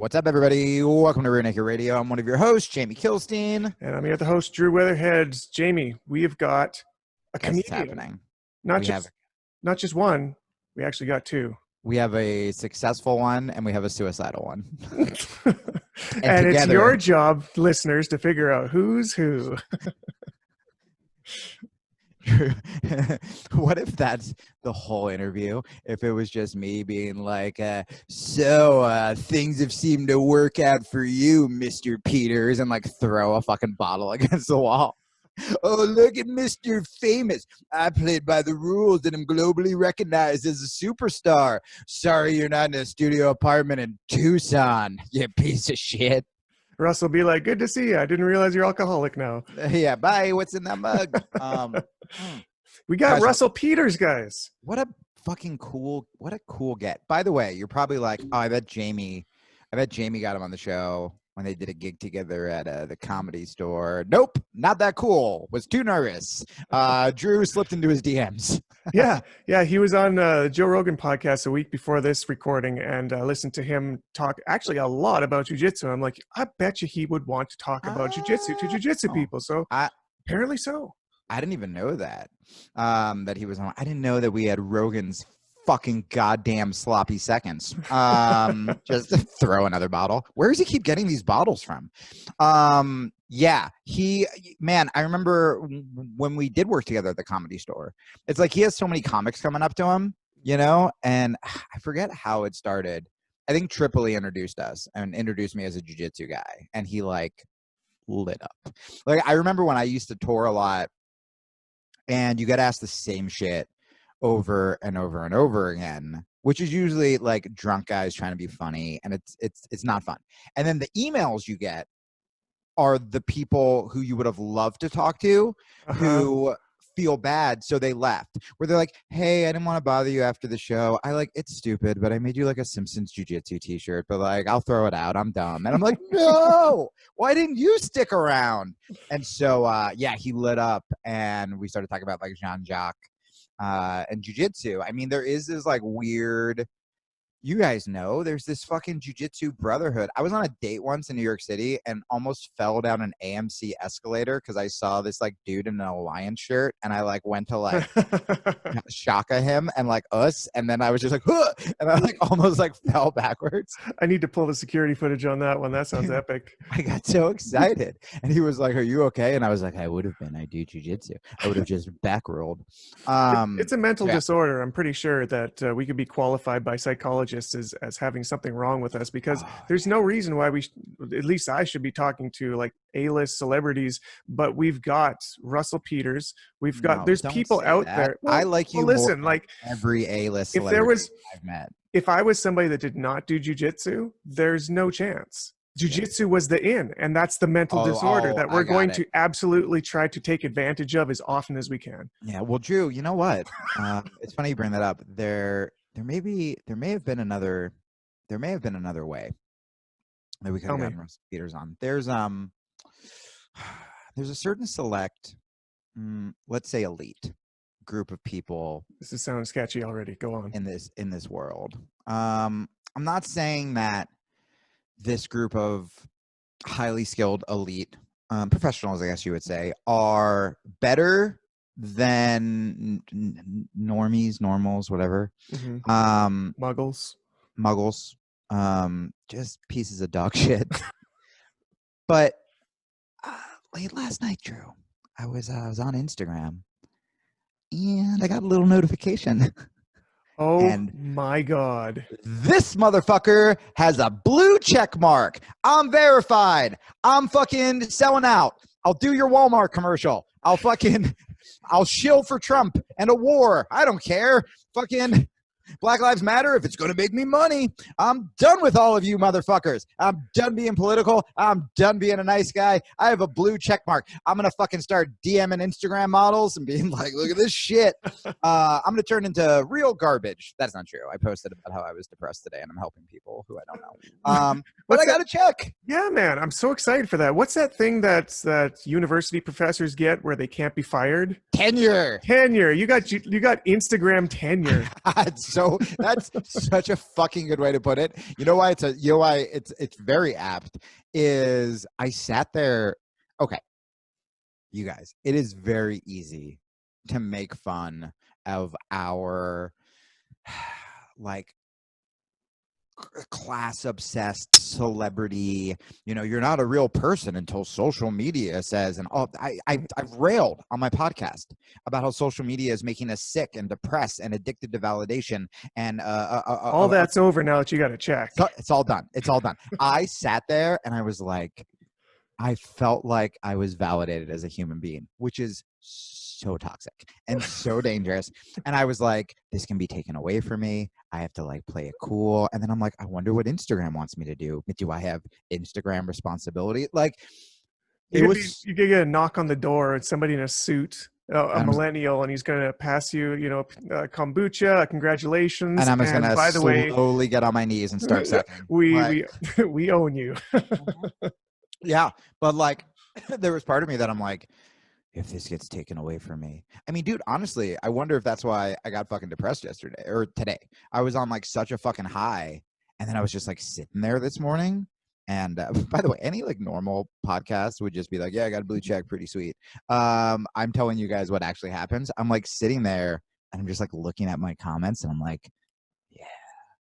What's up, everybody? Welcome to Rear Naked Radio. I'm one of your hosts, Jamie Kilstein. And I'm here the host, Drew Weatherhead. Jamie, we have got a comedian. Happening. Not just one. We actually got two. We have a successful one, and we have a suicidal one. and it's your job, listeners, to figure out who's who. What if that's the whole interview? If it was just me being like, things have seemed to work out for you, Mr. Peters, and like throw a fucking bottle against the wall. Oh, look at Mr. Famous. I played by the rules and am globally recognized as a superstar. Sorry you're not in a studio apartment in Tucson, you piece of shit. Russ will be like, good to see you. I didn't realize you're alcoholic now. Yeah, bye. What's in that mug? We got Russell Peters, guys. What a cool get. By the way, you're probably like, oh, I bet Jamie got him on the show when they did a gig together at the Comedy Store. Nope, not that cool. Was too nervous. Drew slipped into his DMs. yeah, he was on Joe Rogan podcast a week before this recording, and I listened to him talk actually a lot about jiu-jitsu. I'm like, I bet you he would want to talk about jiu-jitsu to jiu-jitsu people. So apparently so. I didn't even know that he was on. I didn't know that we had Rogan's fucking goddamn sloppy seconds. Just throw another bottle. Where does he keep getting these bottles from? I remember when we did work together at the Comedy Store. It's like he has so many comics coming up to him, you know, and I forget how it started. I think Tripoli introduced us and introduced me as a jiu-jitsu guy, and he like lit up. Like I remember when I used to tour a lot, and you get asked the same shit over and over and over again, which is usually like drunk guys trying to be funny, and it's not fun. And then the emails you get are the people who you would have loved to talk to, who feel bad, so they left. Where they're like, "Hey, I didn't want to bother you after the show. It's stupid, but I made you like a Simpsons Jiu-Jitsu T-shirt, but like I'll throw it out. I'm dumb." And I'm like, "No, why didn't you stick around?" And so he lit up, and we started talking about like Jacques and jiu-jitsu. I mean, there is this like weird, you guys know, there's this fucking jiu-jitsu brotherhood. I was on a date once in New York City and almost fell down an AMC escalator because I saw this like dude in an Alliance shirt, and I like went to like shaka him and like us, and then I was just like, huh! And I like almost like fell backwards. I need to pull the security footage on that one. That sounds epic. I got so excited, and he was like, "Are you okay?" And I was like, "I would have been. I do jiu-jitsu. I would have just back rolled." It's a mental disorder. I'm pretty sure that we could be qualified by psychologists as having something wrong with us, because there's no reason why at least I should be talking to like A-list celebrities, but we've got Russell Peters. We've got, there's people out there. Well, I like you. Listen, more like every A-list celebrity I've met. If I was somebody that did not do jiu-jitsu, there's no chance. Jiu-jitsu was the in, and that's the mental disorder that we're going to absolutely try to take advantage of as often as we can. Yeah. Well, Drew, you know what? It's funny you bring that up. There may have been another way that we could have gotten Russell Peters on. There's a certain select, let's say elite group of people. This is sounding sketchy already. Go on. In this world. I'm not saying that this group of highly skilled elite professionals, I guess you would say, are better than normals, whatever. Muggles, just pieces of dog shit. But late last night, Drew, I was on Instagram, and I got a little notification. Oh, and my God. This motherfucker has a blue check mark. I'm verified. I'm fucking selling out. I'll do your Walmart commercial. I'll shill for Trump and a war. I don't care. Fucking Black Lives Matter if it's going to make me money. I'm done with all of you motherfuckers. I'm done being political. I'm done being a nice guy. I have a blue check mark. I'm going to fucking start DMing Instagram models and being like, look at this shit. I'm going to turn into real garbage. That's not true. I posted about how I was depressed today and I'm helping people who I don't know. but I got a check. Yeah, man, I'm so excited for that. What's that thing that university professors get where they can't be fired? Tenure. You got Instagram tenure. That's such a fucking good way to put it. You know why it's very apt is I sat there. Okay, you guys, it is very easy to make fun of our like class obsessed celebrity. You're not a real person until social media says, and I've railed on my podcast about how social media is making us sick and depressed and addicted to validation, and all that's over now that you got a check. It's all done. I sat there and I was like, I felt like I was validated as a human being, which is so toxic and so dangerous. And I was like, this can be taken away from me. I have to like play it cool. And then I'm like, I wonder what Instagram wants me to do. Do I have Instagram responsibility? Like, you could get a knock on the door and somebody in a suit, a millennial, and he's going to pass you, kombucha, congratulations. And I'm just going to slowly get on my knees and start sucking. We own you. Yeah, but like there was part of me that I'm like, if this gets taken away from me. I mean, dude, honestly, I wonder if that's why I got fucking depressed yesterday or today. I was on like such a fucking high, and then I was just like sitting there this morning. And by the way, any like normal podcast would just be like, yeah, I got a blue check, pretty sweet. I'm telling you guys what actually happens. I'm like sitting there and I'm just like looking at my comments and I'm like, yeah.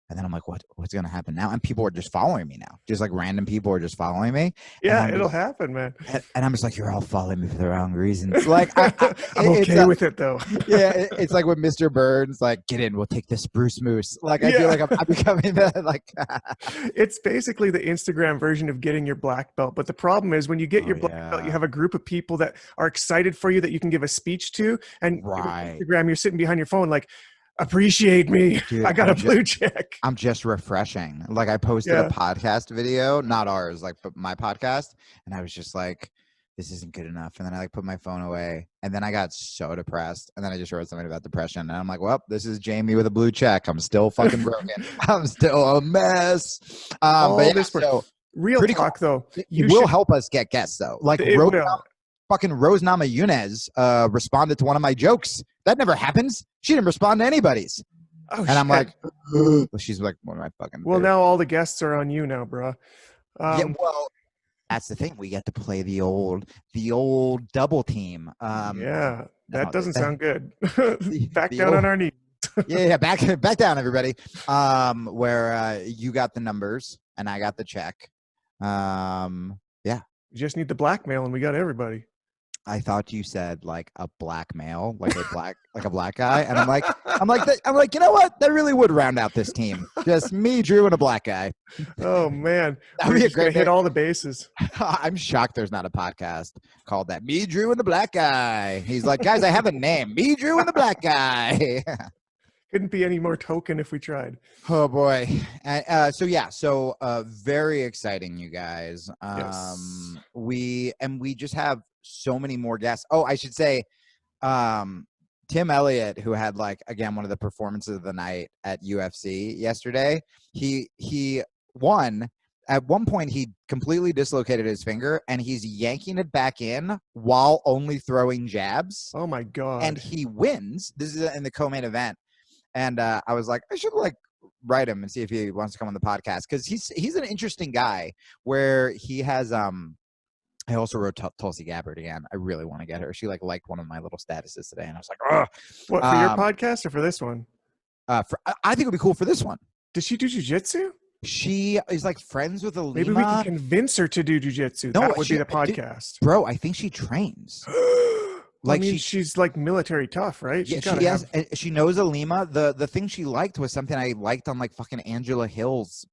And then I'm like, what's going to happen now? And people are just following me now. Just like random people are just following me. Yeah, it'll happen, man. And I'm just like, you're all following me for the wrong reasons. Like, I'm okay with it, though. Yeah, it's like when Mr. Burns, like, get in, we'll take the spruce moose. Like, I feel like I'm becoming the, like. It's basically the Instagram version of getting your black belt. But the problem is when you get your black belt, you have a group of people that are excited for you that you can give a speech to. And Instagram, you're sitting behind your phone like, appreciate me. Dude, I got a blue check. I'm just refreshing. Like I posted a podcast video, not ours, like but my podcast, and I was just like, this isn't good enough. And then I like put my phone away, and then I got so depressed, and then I just wrote something about depression, and I'm like, well, this is Jamie with a blue check. I'm still fucking broken. I'm still a mess. Real talk though, you will help us get guests though. Like fucking Rose Namajunas responded to one of my jokes. That never happens. She didn't respond to anybody's. Oh, and I'm like, she's like one of my fucking. Well, now all the guests are on you now, bro. Yeah, well, that's the thing. We get to play the old double team. Yeah, that doesn't sound good. Back down on our knees. yeah, back down, everybody. Where you got the numbers and I got the check. Yeah, you just need the blackmail, and we got everybody. I thought you said like a black male, like a black guy, and I'm like, you know what? That really would round out this team. Just me, Drew, and a black guy. Oh man, that'd be a great hit all the bases. I'm shocked there's not a podcast called that. Me, Drew, and the black guy. He's like, guys, I have a name. Me, Drew, and the black guy. Couldn't be any more token if we tried. Oh boy. So very exciting, you guys. Yes. We just have so many more guests. Oh, I should say, Tim Elliott, who had like, again, one of the performances of the night at UFC yesterday, he won. At one point, he completely dislocated his finger, and he's yanking it back in while only throwing jabs. Oh my God. And he wins. This is in the co-main event. And I was like, I should like write him and see if he wants to come on the podcast, because he's an interesting guy where he has I also wrote Tulsi Gabbard again. I really want to get her. She liked one of my little statuses today, and I was like, oh. What, for your podcast or for this one? I think it would be cool for this one. Does she do jiu-jitsu? She is like friends with Alima. Maybe we can convince her to do jiu-jitsu. That would be the podcast. Bro, I think she trains. Like, I mean, she's like military tough, right? Yeah, she knows Alima. The thing she liked was something I liked on like fucking Angela Hill's.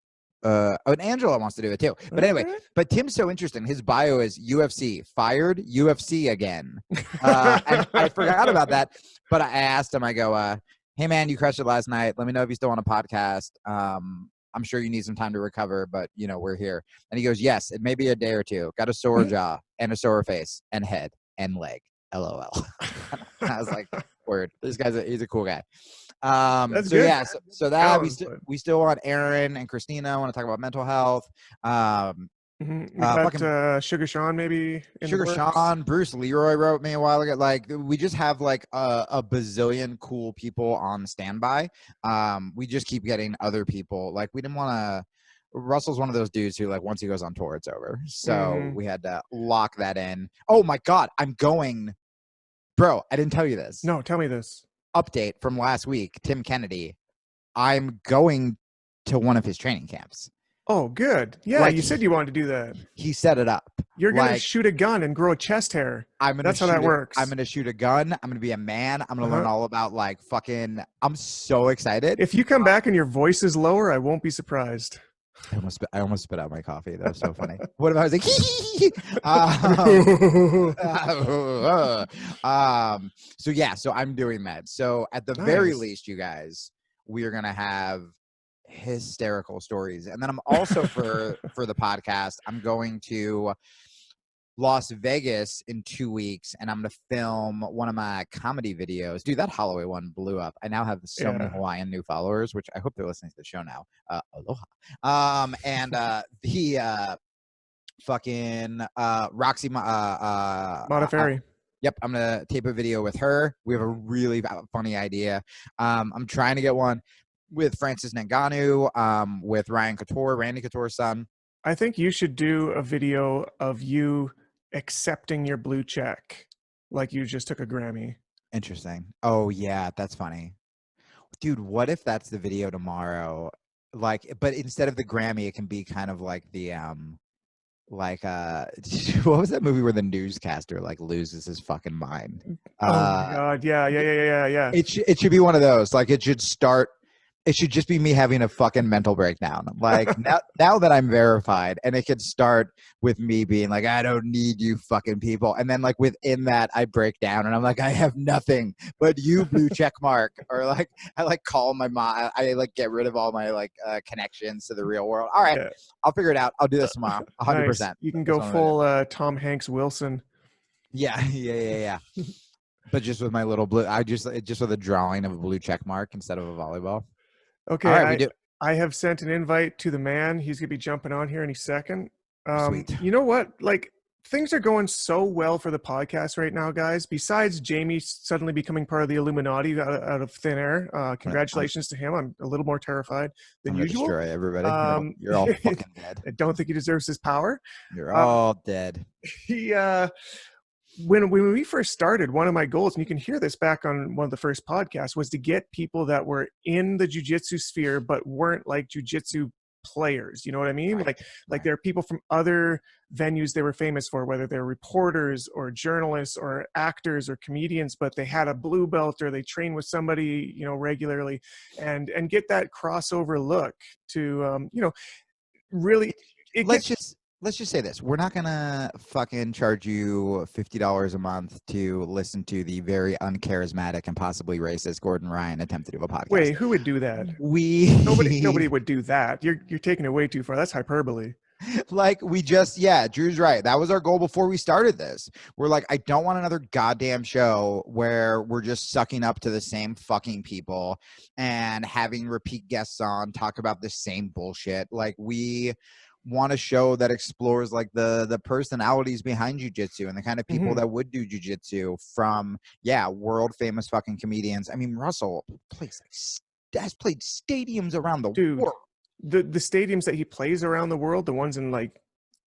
And Angela wants to do it too. But anyway, but Tim's so interesting. His bio is UFC, fired, UFC again. And I forgot about that. But I asked him, I go, hey man, you crushed it last night. Let me know if you still want a podcast. I'm sure you need some time to recover, but you know, we're here. And he goes, yes, it may be a day or two. Got a sore jaw and a sore face and head and leg. LOL. I was like, Word. This guy's he's a cool guy. That's So good. yeah, so that we Sounds still want Aaron and Christina. I want to talk about mental health. We got Fucking Sugar Sean maybe in the Sugar works. Sean, Bruce Leroy wrote me a while ago. Like we just have like a bazillion cool people on standby. We just keep getting other people. Like we didn't want to. Russell's one of those dudes who like once he goes on tour, it's over. So we had to lock that in. Oh my God, I'm going, bro. I didn't tell you this. No, tell me this. Update from last week, Tim Kennedy. I'm going to one of his training camps. Oh, good. Yeah, Like, you said you wanted to do that. He set it up. You're going to shoot a gun and grow a chest hair. That's how that works. I'm going to shoot a gun. I'm going to be a man. I'm going to learn all about like fucking, I'm so excited. If you come back and your voice is lower, I won't be surprised. I almost spit out my coffee. That was so funny. What if I was like, so yeah, so I'm doing that. So at the very least, you guys, we are going to have hysterical stories. And then I'm also for the podcast, I'm going to Las Vegas in 2 weeks, and I'm going to film one of my comedy videos. Dude, that Holloway one blew up. I now have so many Hawaiian new followers, which I hope they're listening to the show now. Aloha. And the fucking Roxy Modafferi. Yep, I'm going to tape a video with her. We have a really funny idea. I'm trying to get one with Francis Ngannou, with Ryan Couture, Randy Couture's son. I think you should do a video of you accepting your blue check like you just took a Grammy. Interesting. Oh yeah, that's funny. Dude, what if that's the video tomorrow? Like, but instead of the Grammy, it can be kind of like the what was that movie where the newscaster like loses his fucking mind? Oh my God, yeah. It should be one of those. Like it should just be me having a fucking mental breakdown. Like now that I'm verified, and it could start with me being like, I don't need you fucking people. And then like within that, I break down and I'm like, I have nothing but you, blue check mark. Or like, I like call my mom. I like get rid of all my like connections to the real world. All right, I'll figure it out. I'll do this tomorrow. 100%. Nice. You can go full Tom Hanks Wilson. Yeah. But just with my little blue, just with a drawing of a blue check mark instead of a volleyball. Okay, right, I have sent an invite to the man. He's going to be jumping on here any second. Sweet. You know what? Like, things are going so well for the podcast right now, guys. Besides Jamie suddenly becoming part of the Illuminati out of thin air. Congratulations to him. I'm a little more terrified than usual. Destroy everybody. You're all fucking dead. I don't think he deserves his power. You're all dead. When we first started, one of my goals, and you can hear this back on one of the first podcasts, was to get people that were in the jiu-jitsu sphere but weren't like jiu-jitsu players. You know what I mean? Like there are people from other venues they were famous for, whether they're reporters or journalists or actors or comedians, but they had a blue belt or they train with somebody, regularly, and get that crossover look to, really. Let's just say this. We're not going to fucking charge you $50 a month to listen to the very uncharismatic and possibly racist Gordon Ryan attempt to do a podcast. Wait, who would do that? Nobody would do that. You're taking it way too far. That's hyperbole. Like Drew's right. That was our goal before we started this. We're like, I don't want another goddamn show where we're just sucking up to the same fucking people and having repeat guests on talk about the same bullshit. Like we want a show that explores like the personalities behind jiu-jitsu and the kind of people that would do jiu-jitsu, from world famous fucking comedians. I mean, Russell has played stadiums around the world. The stadiums that he plays around the world, the ones in like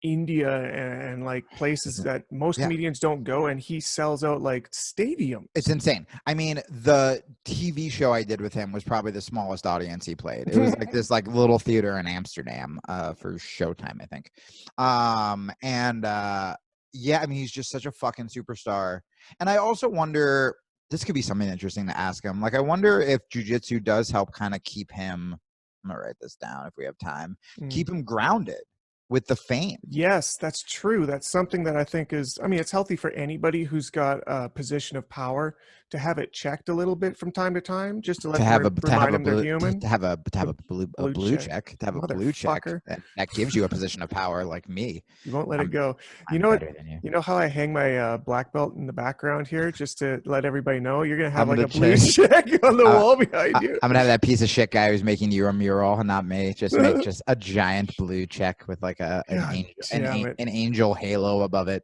India and like places that most comedians don't go, and he sells out like stadiums. It's insane. I mean, the TV show I did with him was probably the smallest audience he played. It was like this like little theater in Amsterdam for Showtime, I think. I mean, he's just such a fucking superstar. And I also wonder, this could be something interesting to ask him. Like, I wonder if jiu-jitsu does help kind of keep him, I'm gonna write this down if we have time, keep him grounded with the fame. Yes, that's true. That's something that I think is, I mean, it's healthy for anybody who's got a position of power to have it checked a little bit from time to time, just to let to have a them remind them they're human. to have a blue check, to have a blue check Motherfucker. that gives you a position of power like me. You won't let it go. You I'm know what? better than you. You know how I hang my black belt in the background here, just to let everybody know you're gonna have I'm like a gonna blue check on the wall behind you. I'm gonna have that piece of shit guy who's making you a mural, not me. Just make just a giant blue check with like an angel halo above it.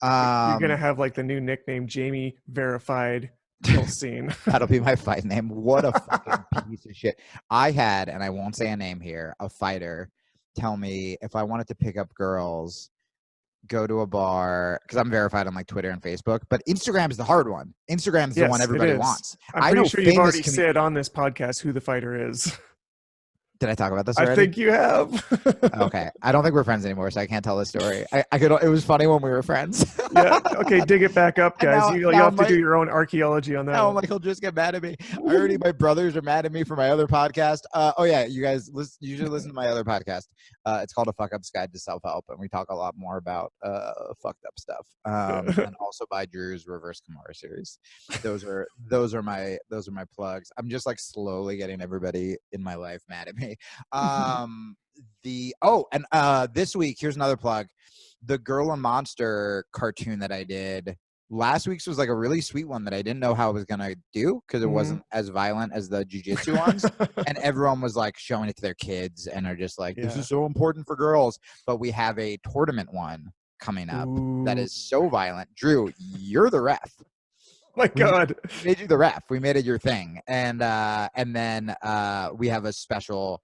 You're gonna have like the new nickname, Jamie Verified Kilstein. That'll be my fight name. What a fucking piece of shit. I had, and I won't say a name here, a fighter tell me if I wanted to pick up girls, go to a bar, because I'm verified on like Twitter and Facebook, but Instagram is the hard one. Instagram is the one everybody wants. I'm pretty sure you've already said on this podcast who the fighter is. Did I talk about this already? I think you have. Okay. I don't think we're friends anymore, so I can't tell this story. I could. It was funny when we were friends. Yeah. Okay. Dig it back up, guys. You have to do your own archaeology on that. No, Michael just get mad at me. My brothers are mad at me for my other podcast. Oh yeah, you guys you should listen to my other podcast. It's called A Fuck Up's Guide to Self-Help, and we talk a lot more about fucked up stuff. And also by Drew's Reverse Kimura series. Those are my plugs. I'm just like slowly getting everybody in my life mad at me. This week, here's another plug. The Girl and Monster cartoon that I did last week's was like a really sweet one that I didn't know how I was gonna do because it wasn't as violent as the jiu-jitsu ones. And everyone was like showing it to their kids and are just like, this is so important for girls. But we have a tournament one coming up that is so violent. Drew, you're the ref. My God, we made you the ref. We made it your thing, and then we have a special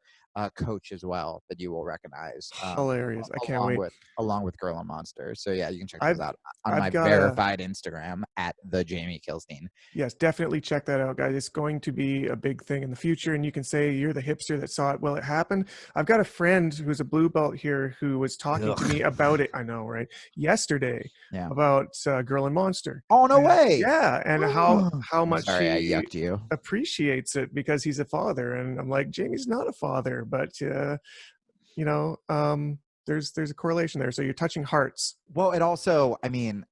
coach as well that you will recognize. Hilarious! I can't wait. Along with Girl and Monster. So yeah, you can check those out on my verified Instagram at the Jamie Kilstein. Yes, definitely check that out, guys. It's going to be a big thing in the future, and you can say you're the hipster that saw it while it happened. I've got a friend who's a blue belt here who was talking to me about it. I know, right? Yesterday, about Girl and Monster. Oh no way! Yeah, and how much I yucked you. Appreciates it because he's a father, and I'm like, Jamie's not a father, but there's a correlation there. So you're touching hearts. Well, it also, I mean,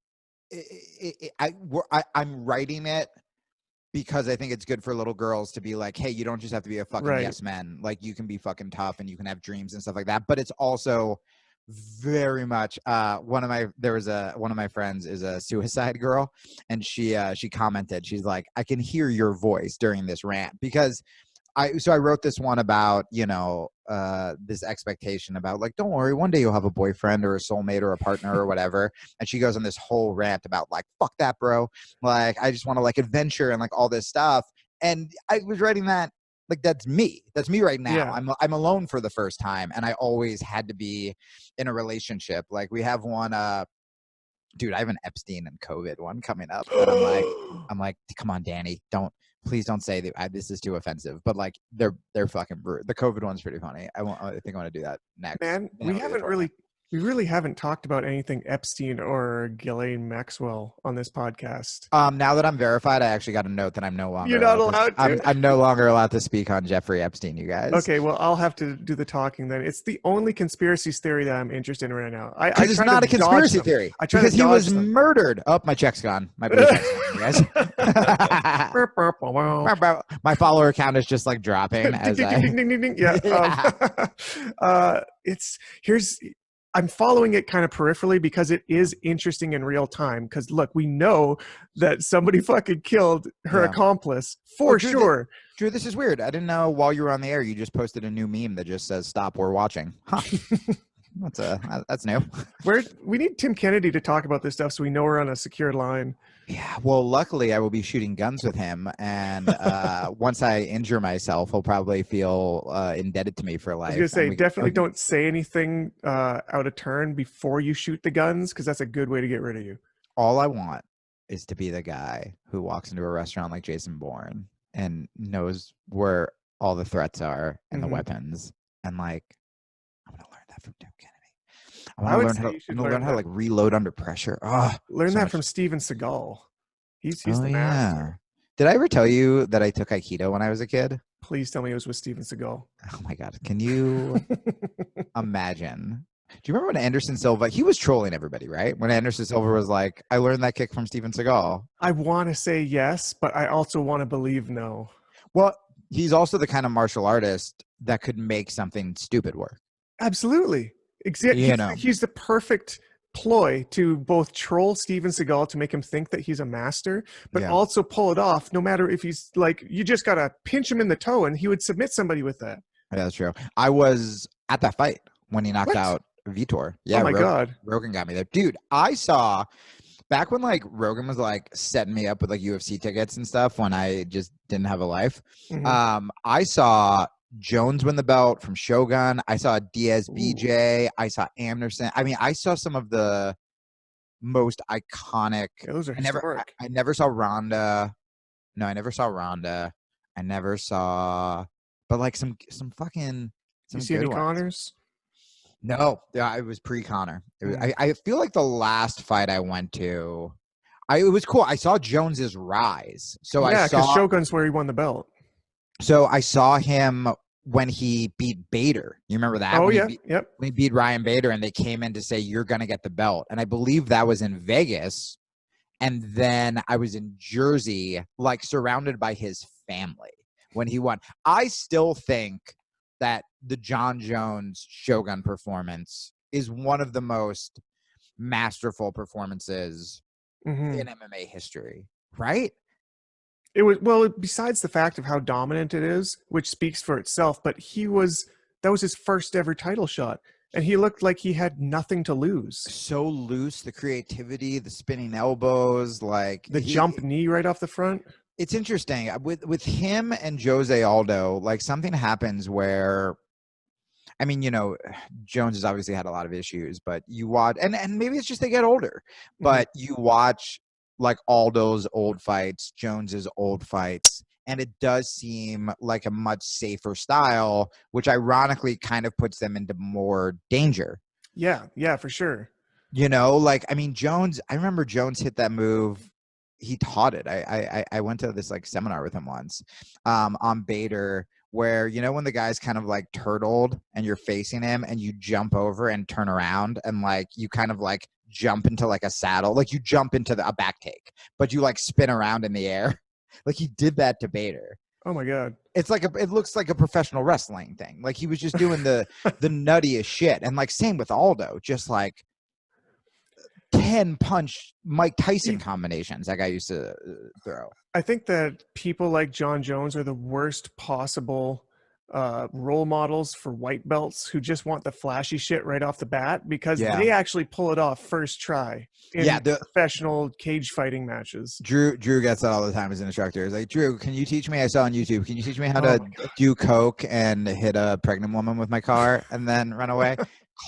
I'm writing it because I think it's good for little girls to be like, hey, you don't just have to be a fucking yes man. Like you can be fucking tough and you can have dreams and stuff like that. But it's also very much one of my friends is a suicide girl, and she commented, she's like, I can hear your voice during this rant because I wrote this one about, this expectation about like, don't worry, one day you'll have a boyfriend or a soulmate or a partner or whatever. And she goes on this whole rant about like, fuck that, bro. Like, I just want to like adventure and like all this stuff. And I was writing that like, that's me right now. Yeah. I'm alone for the first time. And I always had to be in a relationship. Like we have one, dude, I have an Epstein and COVID one coming up. And I'm like, come on, Danny, please don't say that this is too offensive, but like they're fucking brutal. The COVID one's pretty funny. I think I want to do that next. Man, we really haven't talked about anything Epstein or Ghislaine Maxwell on this podcast. Now that I'm verified, I actually got a note that I'm no longer. You're not allowed to. I'm no longer allowed to speak on Jeffrey Epstein, you guys. Okay, well, I'll have to do the talking then. It's the only conspiracy theory that I'm interested in right now. It's not a conspiracy theory. Because he was murdered. Oh, my check's gone. My blue check's gone, you guys. My follower count is just like dropping as ding. Yeah. I'm following it kind of peripherally because it is interesting in real time. Because look, we know that somebody fucking killed her accomplice for sure. Drew, this is weird. I didn't know while you were on the air, you just posted a new meme that just says "Stop, we're watching." Huh. That's new. We need Tim Kennedy to talk about this stuff so we know we're on a secured line. Yeah, well, luckily I will be shooting guns with him, and once I injure myself, he'll probably feel indebted to me for life. I was gonna say, definitely don't say anything out of turn before you shoot the guns, because that's a good way to get rid of you. All I want is to be the guy who walks into a restaurant like Jason Bourne and knows where all the threats are and the weapons, and like, I'm gonna learn that from Tim Kennedy. I want to learn how to like reload under pressure. Learn that from Steven Seagal. He's the master. Did I ever tell you that I took Aikido when I was a kid? Please tell me it was with Steven Seagal. Oh my God. Can you imagine Do you remember when Anderson Silva, he was trolling everybody, right? When Anderson Silva was like, I learned that kick from Steven Seagal. I want to say yes, but I also want to believe no. Well, he's also the kind of martial artist that could make something stupid work. Absolutely. Exactly. He's the perfect ploy to both troll Steven Seagal to make him think that he's a master, but also pull it off no matter if he's like, you just got to pinch him in the toe and he would submit somebody with that. Yeah, that's true. I was at that fight when he knocked out Vitor. Yeah, oh my God. Rogan got me there. Dude, I saw back when like Rogan was like setting me up with like UFC tickets and stuff when I just didn't have a life. Mm-hmm. I saw Jones win the belt from Shogun. I saw Diaz BJ. I saw Anderson. I mean, I saw some of the most iconic. Yeah, those are historic. I never saw Ronda. No, I never saw Ronda. I never saw, but like some fucking. Some you see any ones. Connors? No, it was pre-Connor. I feel like the last fight I went to, it was cool. I saw Jones's rise. So I saw because Shogun's where he won the belt. So I saw him when he beat Bader. You remember that? Oh, when yep. When he beat Ryan Bader and they came in to say, you're going to get the belt. And I believe that was in Vegas. And then I was in Jersey, like surrounded by his family when he won. I still think that the John Jones Shogun performance is one of the most masterful performances in MMA history, right? It was, well, besides the fact of how dominant it is, which speaks for itself, but that was his first ever title shot. And he looked like he had nothing to lose. So loose, the creativity, the spinning elbows, like the jump knee right off the front. It's interesting with him and Jose Aldo, like something happens where, I mean, you know, Jones has obviously had a lot of issues, but you watch, and maybe it's just they get older, but you watch like Aldo's old fights, Jones's old fights, and it does seem like a much safer style, which ironically kind of puts them into more danger. Yeah, for sure. You know, like, I mean, Jones, I remember Jones hit that move. He taught it. I went to this like seminar with him once on Bader, where, you know, when the guy's kind of like turtled and you're facing him and you jump over and turn around and like you kind of like jump into like a saddle, like you jump into a back take, but you like spin around in the air. Like he did that to Bader. Oh my God. It's like it looks like a professional wrestling thing. Like he was just doing the nuttiest shit. And like same with Aldo, just like 10 punch Mike Tyson combinations that guy used to throw. I think that people like John Jones are the worst possible role models for white belts who just want the flashy shit right off the bat, because they actually pull it off first try in professional cage fighting matches. Drew gets that all the time as an instructor. He's like, Drew, can you teach me? I saw on YouTube. Can you teach me how to do coke and hit a pregnant woman with my car and then run away?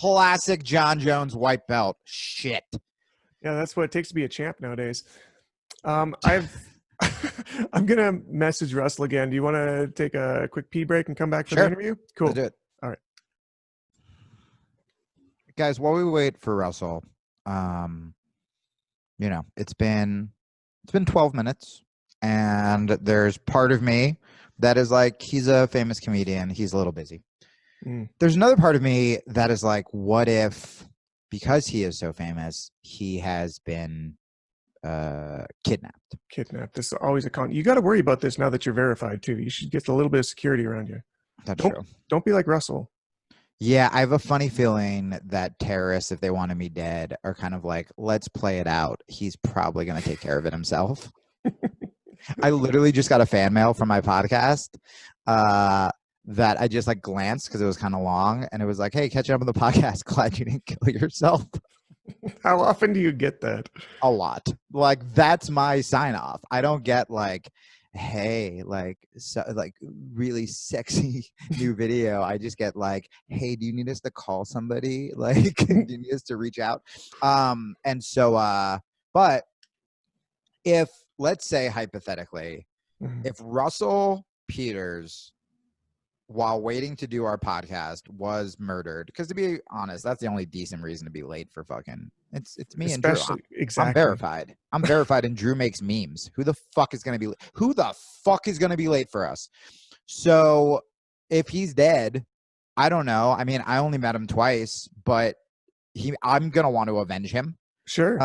Classic John Jones white belt shit. Yeah, that's what it takes to be a champ nowadays. I'm going to message Russell again. Do you want to take a quick pee break and come back for the interview? Cool. Let's do it. All right. Guys, while we wait for Russell, you know, it's been 12 minutes and there's part of me that is like, he's a famous comedian. He's a little busy. There's another part of me that is like, what if, because he is so famous, he has been kidnapped. This is always you got to worry about this now that you're verified too. You should get a little bit of security around you. That's true. Don't be like Russell. Yeah, I have a funny feeling that terrorists, if they wanted me dead, are kind of like, let's play it out. He's probably going to take care of it himself. I literally just got a fan mail from my podcast that I just like glanced because it was kind of long, and it was like, hey, catching up on the podcast. Glad you didn't kill yourself. How often do you get that? A lot. Like, that's my sign off. I don't get like, hey, like, so, like really sexy new video. I just get like, hey, do you need us to call somebody? Like, do you need us to reach out? And so, but if, let's say hypothetically, if Russell Peters, while waiting to do our podcast, was murdered, because to be honest, that's the only decent reason to be late for fucking, it's me and Drew. I'm verified. I'm verified, and Drew makes memes. Who the fuck is going to be late for us? So if he's dead, I don't know. I mean, I only met him twice, but I'm gonna want to avenge him. Sure.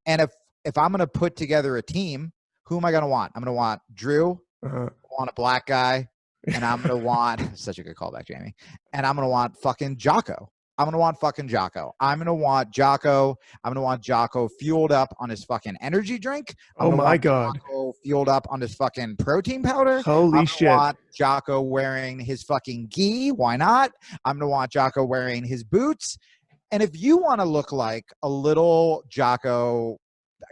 And if I'm gonna put together a team, who am I gonna want? I'm gonna want Drew. Uh-huh. I want a black guy, and I'm gonna want such a good callback, Jamie. And I'm gonna want fucking Jocko. I'm gonna want fucking Jocko. I'm gonna want Jocko. I'm gonna want Jocko fueled up on his fucking energy drink. I'm Oh gonna my want God. Jocko fueled up on his fucking protein powder. Holy shit. I want Jocko wearing his fucking gi. Why not? I'm gonna want Jocko wearing his boots. And if you want to look like a little Jocko,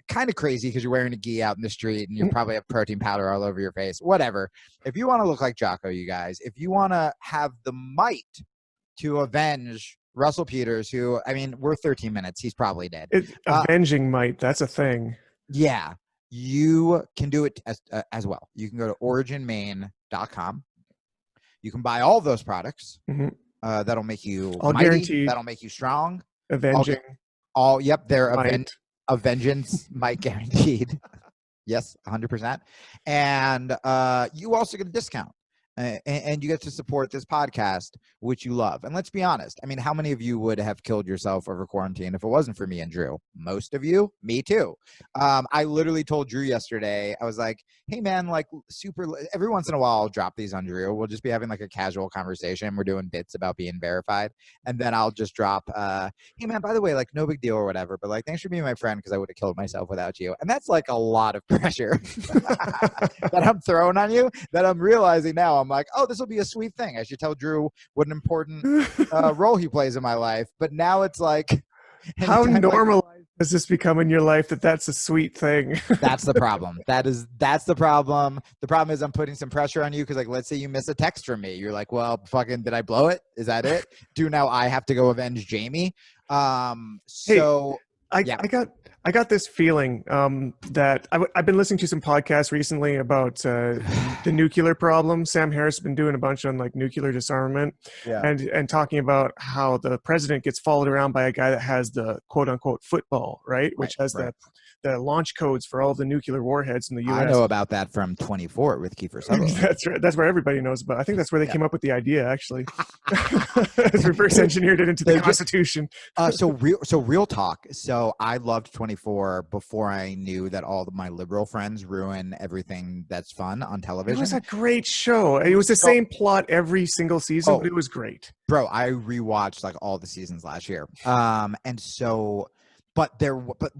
kind of crazy because you're wearing a gi out in the street and you probably have protein powder all over your face, whatever. If you want to look like Jocko, you guys, if you want to have the might to avenge Russell Peters, who, I mean, we're 13 minutes. He's probably dead. Avenging might. That's a thing. Yeah. You can do it as well. You can go to originmain.com. You can buy all of those products. Mm-hmm. That'll make you All mighty. guaranteed. That'll make you strong. Avenging. Yep. They're might. vengeance might guaranteed. Yes, 100%. And you also get a discount. And you get to support this podcast, which you love. And let's be honest. I mean, how many of you would have killed yourself over quarantine if it wasn't for me and Drew? Most of you. Me too. I literally told Drew yesterday, I was like, hey, man, like every once in a while, I'll drop these on Drew. We'll just be having like a casual conversation. We're doing bits about being verified. And then I'll just drop, hey, man, by the way, like no big deal or whatever. But like, thanks for being my friend because I would have killed myself without you. And that's like a lot of pressure that I'm throwing on you that I'm realizing now. I'm like, oh, this will be a sweet thing. I should tell Drew what an important role he plays in my life. But now it's like, how normalized has this become in your life that that's a sweet thing? That's the problem. That's the problem. The problem is I'm putting some pressure on you because, like, let's say you miss a text from me. You're like, well, fucking, did I blow it? Is that it? Now I have to go avenge Jamie? So hey, I got this feeling that I've been listening to some podcasts recently about the nuclear problem. Sam Harris has been doing a bunch on like nuclear disarmament, and talking about how the president gets followed around by a guy that has the quote unquote football, right? Which has the launch codes for all the nucular warheads in the U.S. I know about that from 24 with Kiefer Sutherland. That's right. That's where everybody knows about. I think that's where they came up with the idea, actually. Reverse engineered it into the Constitution. So real talk. So I loved 24 before I knew that all of my liberal friends ruin everything that's fun on television. It was a great show. It was the same plot every single season, but it was great. Bro, I rewatched like all the seasons last year. But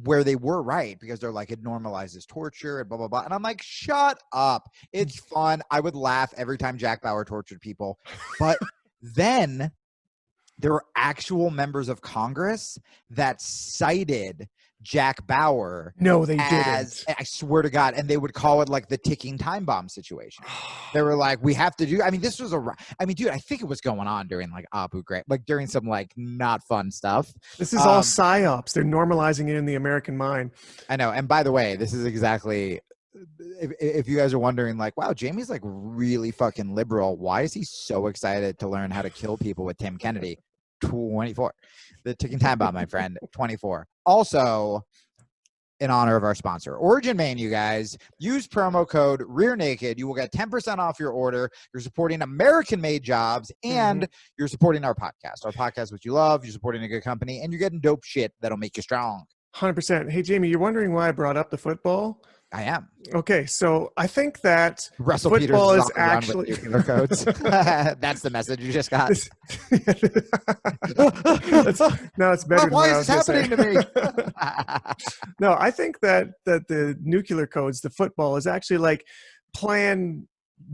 where they were right, because they're like, it normalizes torture and blah, blah, blah. And I'm like, shut up. It's fun. I would laugh every time Jack Bauer tortured people. But then there were actual members of Congress that cited Jack Bauer. No, they didn't. I swear to God. And they would call it like the ticking time bomb situation. They were like, we have to do, I mean, this was dude, I think it was going on during like Abu Ghraib, like during some like not fun stuff. This is all psyops. They're normalizing it in the American mind. I know. And by the way, this is exactly, if you guys are wondering like, wow, Jamie's like really fucking liberal. Why is he so excited to learn how to kill people with Tim Kennedy? 24. The ticking time bomb, my friend. 24. Also, in honor of our sponsor, Origin Main, you guys, use promo code REARNAKED. You will get 10% off your order. You're supporting American-made jobs, and you're supporting our podcast. Our podcast, which you love. You're supporting a good company, and you're getting dope shit that'll make you strong. 100%. Hey, Jamie, you're wondering why I brought up the football? I am. Okay, so I think that Russell football Peters is actually nuclear codes. That's the message you just got. No, it's better. Why is this happening to me? No, I think that the nuclear codes, the football, is actually like plan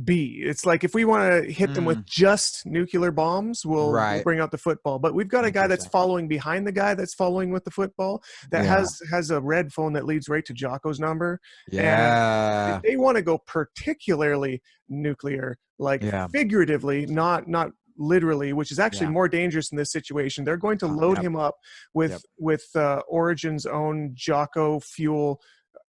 B. It's like if we want to hit them with just nuclear bombs, we'll bring out the football. But we've got a guy that's following behind the guy that's following with the football that has a red phone that leads right to Jocko's number. Yeah. And they want to go particularly nuclear, like figuratively, not literally, which is actually more dangerous in this situation. They're going to load him up with Origin's own Jocko fuel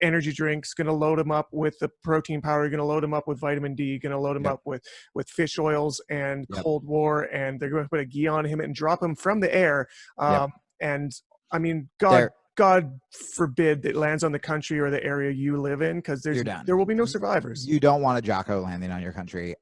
energy drinks, going to load him up with the protein powder, going to load him up with vitamin D, going to load him up with fish oils and Cold War, and they're going to put a gi on him and drop him from the air. And I mean, God forbid that lands on the country or the area you live in, because there will be no survivors. You don't want a Jocko landing on your country.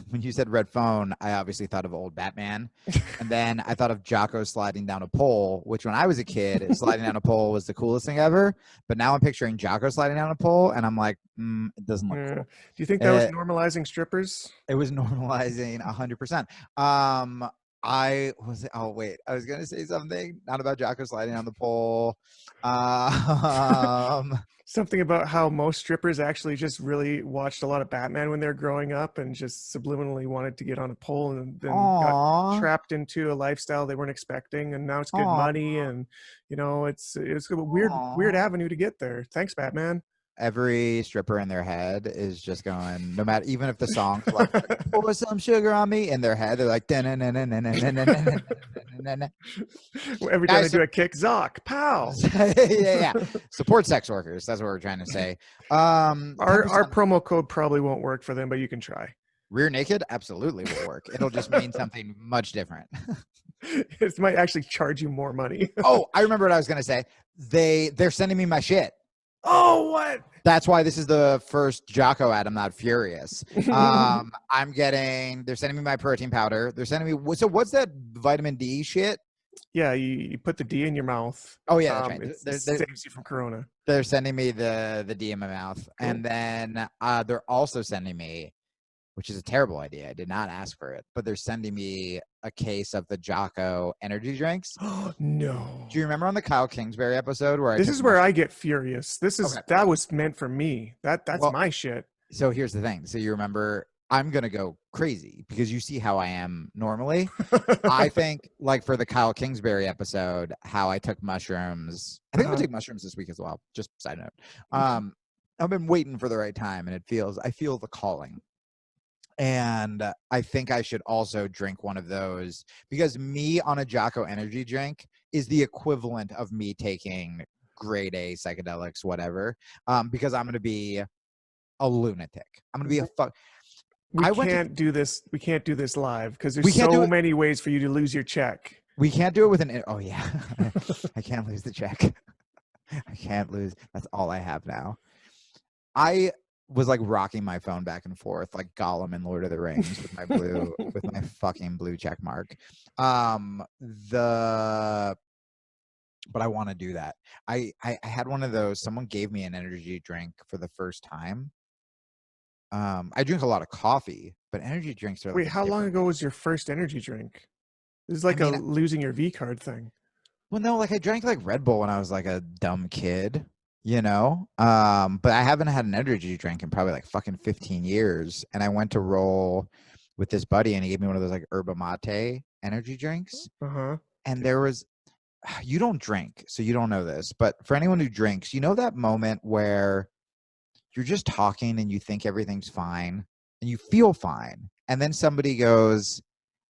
when you said red phone, I obviously thought of old Batman. And then I thought of Jocko sliding down a pole, which when I was a kid, sliding down a pole was the coolest thing ever. But now I'm picturing Jocko sliding down a pole, and I'm like, it doesn't look cool. Do you think that was normalizing strippers? It was normalizing 100%. I was gonna say something not about Jocko sliding on the pole. Something about how most strippers actually just really watched a lot of Batman when they're growing up and just subliminally wanted to get on a pole and then got trapped into a lifestyle they weren't expecting, and now it's good money, and it's a weird avenue to get there. Thanks, Batman. Every stripper in their head is just going, no matter, even if the song's like, pour some sugar on me, in their head, they're like, every time they do a kick, Zoc, pow. yeah. Support sex workers. That's what we're trying to say. Our promo code probably won't work for them, but you can try. Rear naked absolutely will work. It'll just mean something much different. It might actually charge you more money. Oh, I remember what I was going to say. They're sending me my shit. Oh, what? That's why this is the first Jocko ad. I'm not furious. They're sending me my protein powder. They're sending me, so what's that vitamin D shit? Yeah, you put the D in your mouth. Oh yeah, that's right. It saves you from corona. They're sending me the D in my mouth. Cool. And then they're also sending me, which is a terrible idea, I did not ask for it, but they're sending me a case of the Jocko energy drinks. No. Do you remember on the Kyle Kingsbury episode where this is where I get furious? That was meant for me. That's my shit. So here's the thing. So you remember, I'm going to go crazy because you see how I am normally. I think, like, for the Kyle Kingsbury episode, how I took mushrooms. I think I'm going to take mushrooms this week as well. Just side note. I've been waiting for the right time, and I feel the calling. And I think I should also drink one of those, because me on a Jocko energy drink is the equivalent of me taking grade A psychedelics, whatever, because I'm going to be a lunatic. I'm going to be a fuck. We can't do this live because there's so many ways for you to lose your check. We can't do it with oh yeah. I can't lose the check. I can't lose. That's all I have now. I was like rocking my phone back and forth like Gollum in Lord of the Rings with my with my fucking blue check mark. But I want to do that. I had one of those. Someone gave me an energy drink for the first time. I drink a lot of coffee, but energy drinks are. Wait, how long ago was your first energy drink? This is like a losing your V card thing. Well, no, like I drank like Red Bull when I was like a dumb kid. But I haven't had an energy drink in probably like fucking 15 years. And I went to roll with this buddy and he gave me one of those like yerba mate energy drinks. And there was, you don't drink, so you don't know this, but for anyone who drinks, you know that moment where you're just talking and you think everything's fine and you feel fine. And then somebody goes,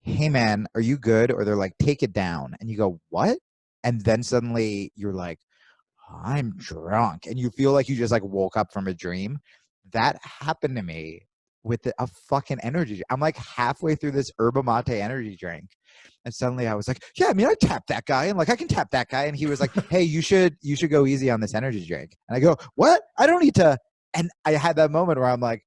hey man, are you good? Or they're like, take it down. And you go, what? And then suddenly you're like, I'm drunk, and you feel like you just like woke up from a dream. That happened to me with a fucking energy. I'm like halfway through this yerba mate energy drink, and suddenly I was like, yeah, I mean, I tapped that guy, and like I can tap that guy, and he was like, hey, you should go easy on this energy drink. And I go, what? I don't need to. And I had that moment where I'm like,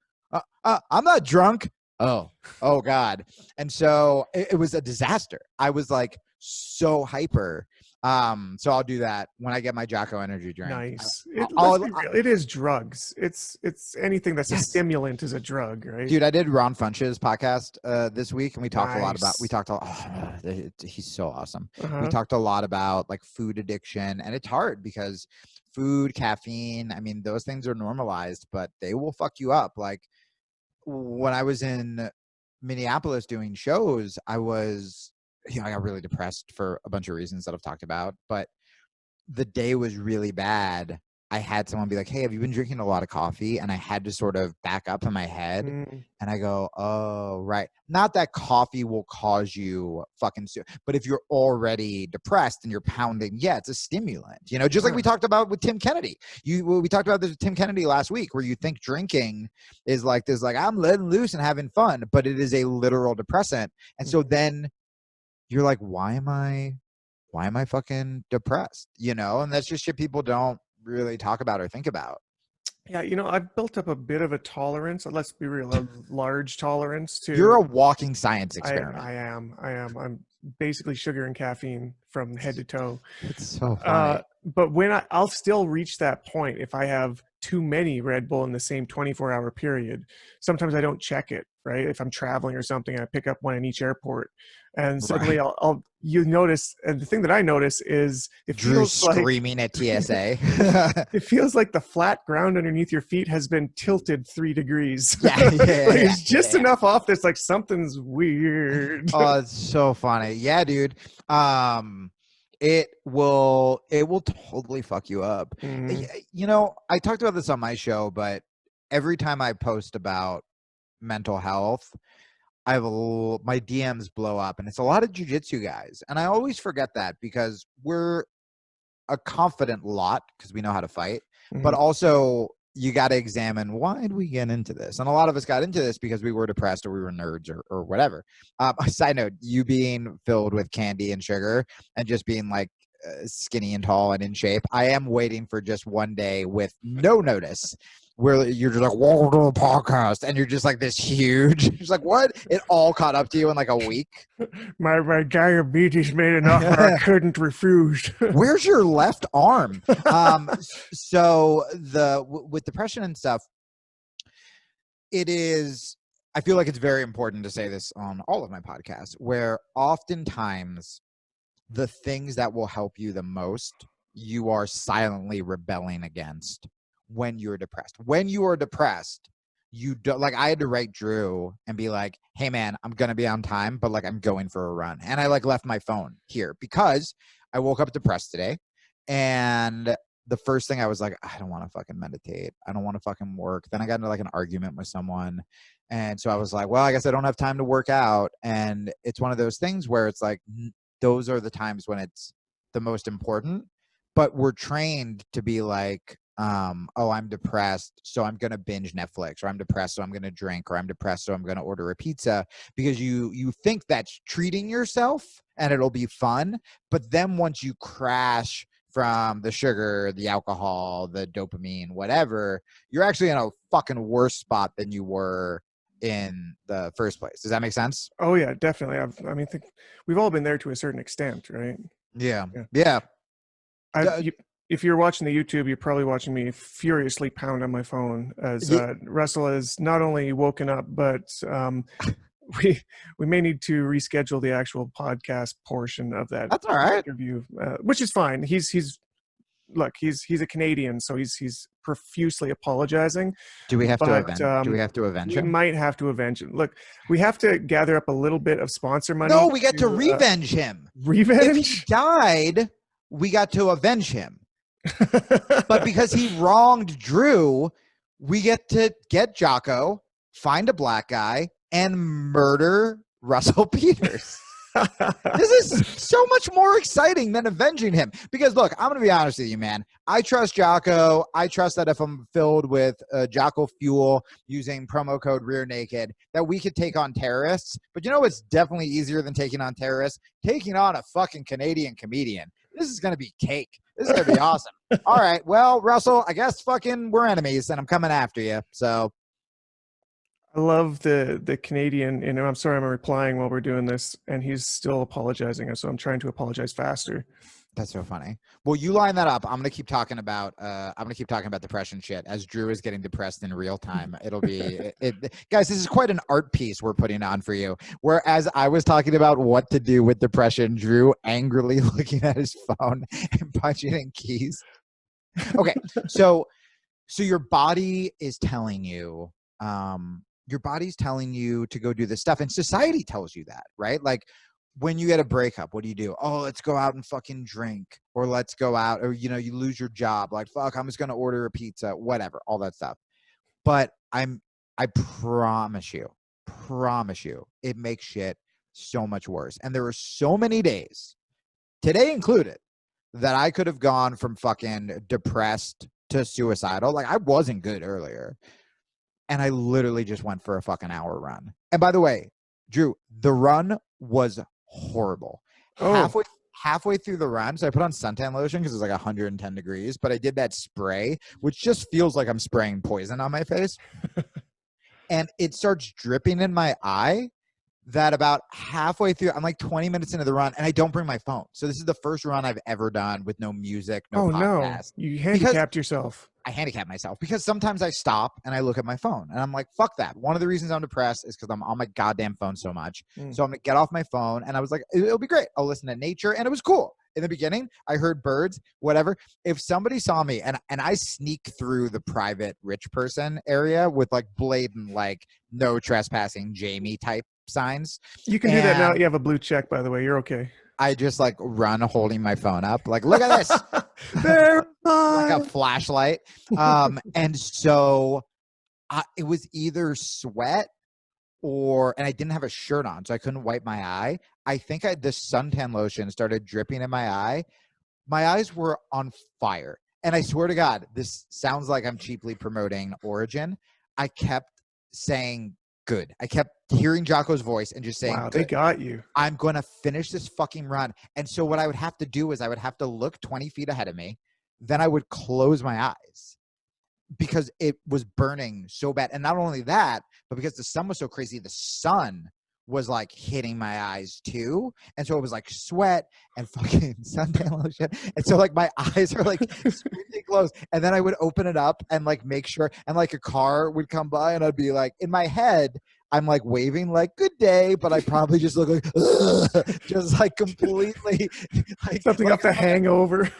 I'm not drunk. Oh God. And so it was a disaster. I was like so hyper. So I'll do that when I get my Jocko energy drink. Nice. It is drugs. It's anything that's a stimulant is a drug, right? Dude, I did Ron Funch's podcast this week, and we talked a lot about. He's so awesome. We talked a lot about like food addiction, and it's hard because food, caffeine. I mean, those things are normalized, but they will fuck you up. Like when I was in Minneapolis doing shows, I got really depressed for a bunch of reasons that I've talked about, but the day was really bad. I had someone be like, hey, have you been drinking a lot of coffee? And I had to sort of back up in my head and I go, oh, right. Not that coffee will cause you fucking, but if you're already depressed and you're pounding, it's a stimulant, just like we talked about with Tim Kennedy. We talked about this with Tim Kennedy last week, where you think drinking is like this, like I'm letting loose and having fun, but it is a literal depressant. And so then you're like, why am I fucking depressed? And that's just shit people don't really talk about or think about. Yeah, I've built up a bit of a tolerance. Let's be real, a large tolerance You're to. a walking science I experiment. I am I am I'm basically sugar and caffeine from head to toe. It's so funny. But when I'll still reach that point if I have too many Red Bull in the same 24-hour period. Sometimes I don't check it, right? If I'm traveling or something, I pick up one in each airport, and suddenly Right. you notice, and the thing that I notice is it Drew's feels like screaming at TSA. it feels like the flat ground underneath your feet has been tilted 3 degrees. Yeah, Like yeah, it's just yeah. enough off that's like something's weird. Oh, it's so funny. Yeah, dude. It will totally fuck you up. Mhm. I talked about this on my show, but every time I post about mental health, my DMs blow up, and it's a lot of jiu-jitsu guys. And I always forget that because we're a confident lot because we know how to fight, but Mhm. also you got to examine why did we get into this, and a lot of us got into this because we were depressed or we were nerds or whatever. Side note, you being filled with candy and sugar and just being like skinny and tall and in shape, I am waiting for just one day with no notice where you're just like, welcome to the podcast, and you're just like this huge, it's like, what, it all caught up to you in like a week. My diabetes made an offer I couldn't refuse. Where's your left arm? So with depression and stuff, I feel like it's very important to say this on all of my podcasts, where oftentimes the things that will help you the most, you are silently rebelling against when you're depressed. When you are depressed, you don't, like, I had to write Drew and be like, hey man, I'm gonna be on time, but like I'm going for a run. And I like left my phone here because I woke up depressed today, and the first thing I was like, I don't want to fucking meditate, I don't want to fucking work. Then I got into like an argument with someone, and so I was like, well, I guess I don't have time to work out. And it's one of those things where it's like, those are the times when it's the most important, but we're trained to be like, oh, I'm depressed, so I'm gonna binge Netflix, or I'm depressed, so I'm gonna drink, or I'm depressed, so I'm gonna order a pizza, because you think that's treating yourself and it'll be fun. But then once you crash from the sugar, the alcohol, the dopamine, whatever, you're actually in a fucking worse spot than you were in the first place. Does that make sense? Oh yeah, definitely. Think we've all been there to a certain extent, right? Yeah. Yeah. Yeah. If you're watching the YouTube, you're probably watching me furiously pound on my phone as Russell has not only woken up, but we may need to reschedule the actual podcast portion of that That's all right. interview, which is fine. He's a Canadian, so he's profusely apologizing. Do we have to But avenge? Do we have to avenge we him? might have to avenge him. Look, we have to gather up a little bit of sponsor money. No, we get to revenge him. If he Revenge? died, we got to avenge him. But because he wronged Drew, we get to get Jocko, find a black guy, and murder Russell Peters. This is so much more exciting than avenging him. Because look, I'm going to be honest with you, man. I trust Jocko. I trust that if I'm filled with Jocko fuel using promo code Rear Naked, that we could take on terrorists. But you know what's definitely easier than taking on terrorists? Taking on a fucking Canadian comedian. This is going to be cake. This is going to be awesome. All right. Well, Russell, I guess fucking we're enemies, and I'm coming after you. So I love the Canadian, I'm sorry, I'm replying while we're doing this, and he's still apologizing, so I'm trying to apologize faster. that's so funny. Well, you line that up. I'm gonna keep talking about depression shit as Drew is getting depressed in real time. It'll be guys, this is quite an art piece we're putting on for you. Whereas I was talking about what to do with depression, Drew angrily looking at his phone and punching in keys. Okay, so your body is telling you, your body's telling you to go do this stuff, and society tells you that, right? Like when you get a breakup, what do? Oh, let's go out and fucking drink, or let's go out, or you lose your job, like fuck, I'm just gonna order a pizza, whatever, all that stuff. But I promise you, it makes shit so much worse. And there were so many days, today included, that I could have gone from fucking depressed to suicidal. Like I wasn't good earlier, and I literally just went for a fucking hour run. And by the way, Drew, the run was horrible. Oh. halfway through the run, so I put on suntan lotion because it's like 110 degrees, but I did that spray, which just feels like I'm spraying poison on my face. And it starts dripping in my eye. That about halfway through, I'm like 20 minutes into the run, and I don't bring my phone. So this is the first run I've ever done with no music, no podcast. No, you handicapped yourself. I handicap myself because sometimes I stop and I look at my phone and I'm like, fuck that. One of the reasons I'm depressed is because I'm on my goddamn phone so much. So I'm going to get off my phone, and I was like, it'll be great. I'll listen to nature. And it was cool. In the beginning, I heard birds, whatever. If somebody saw me and I sneak through the private rich person area with like blatant, like no trespassing Jamie type signs. You can do that now. You have a blue check, by the way. You're okay. I just like run holding my phone up. Like, look at this. There, like a flashlight. And so it was either sweat and I didn't have a shirt on, so I couldn't wipe my eye. I think the suntan lotion started dripping in my eye. My eyes were on fire. And I swear to God, this sounds like I'm cheaply promoting Origin. I kept saying good. I kept hearing Jocko's voice and just saying, wow, they got you. I'm going to finish this fucking run. And so what I would have to do is I would have to look 20 feet ahead of me. Then I would close my eyes because it was burning so bad. And not only that, but because the sun was so crazy, the sun was like hitting my eyes too. And so it was like sweat and fucking suntan lotion. And so like my eyes are like squeezing closed. And then I would open it up and like make sure, and like a car would come by and I'd be like, in my head, I'm like waving like good day, but I probably just look like just like completely like something like, off The Hangover.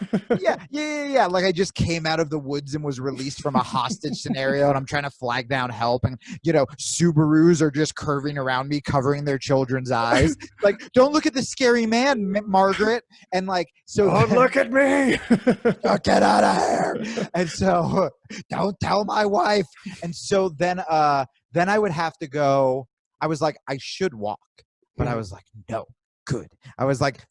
yeah. Like I just came out of the woods and was released from a hostage scenario, and I'm trying to flag down help, and Subarus are just curving around me, covering their children's eyes. Like, don't look at the scary man, Margaret. And like, so don't look at me. Get out of here. And so don't tell my wife. And so then I would have to go. I was like, I should walk. But I was like, no, good. I was like,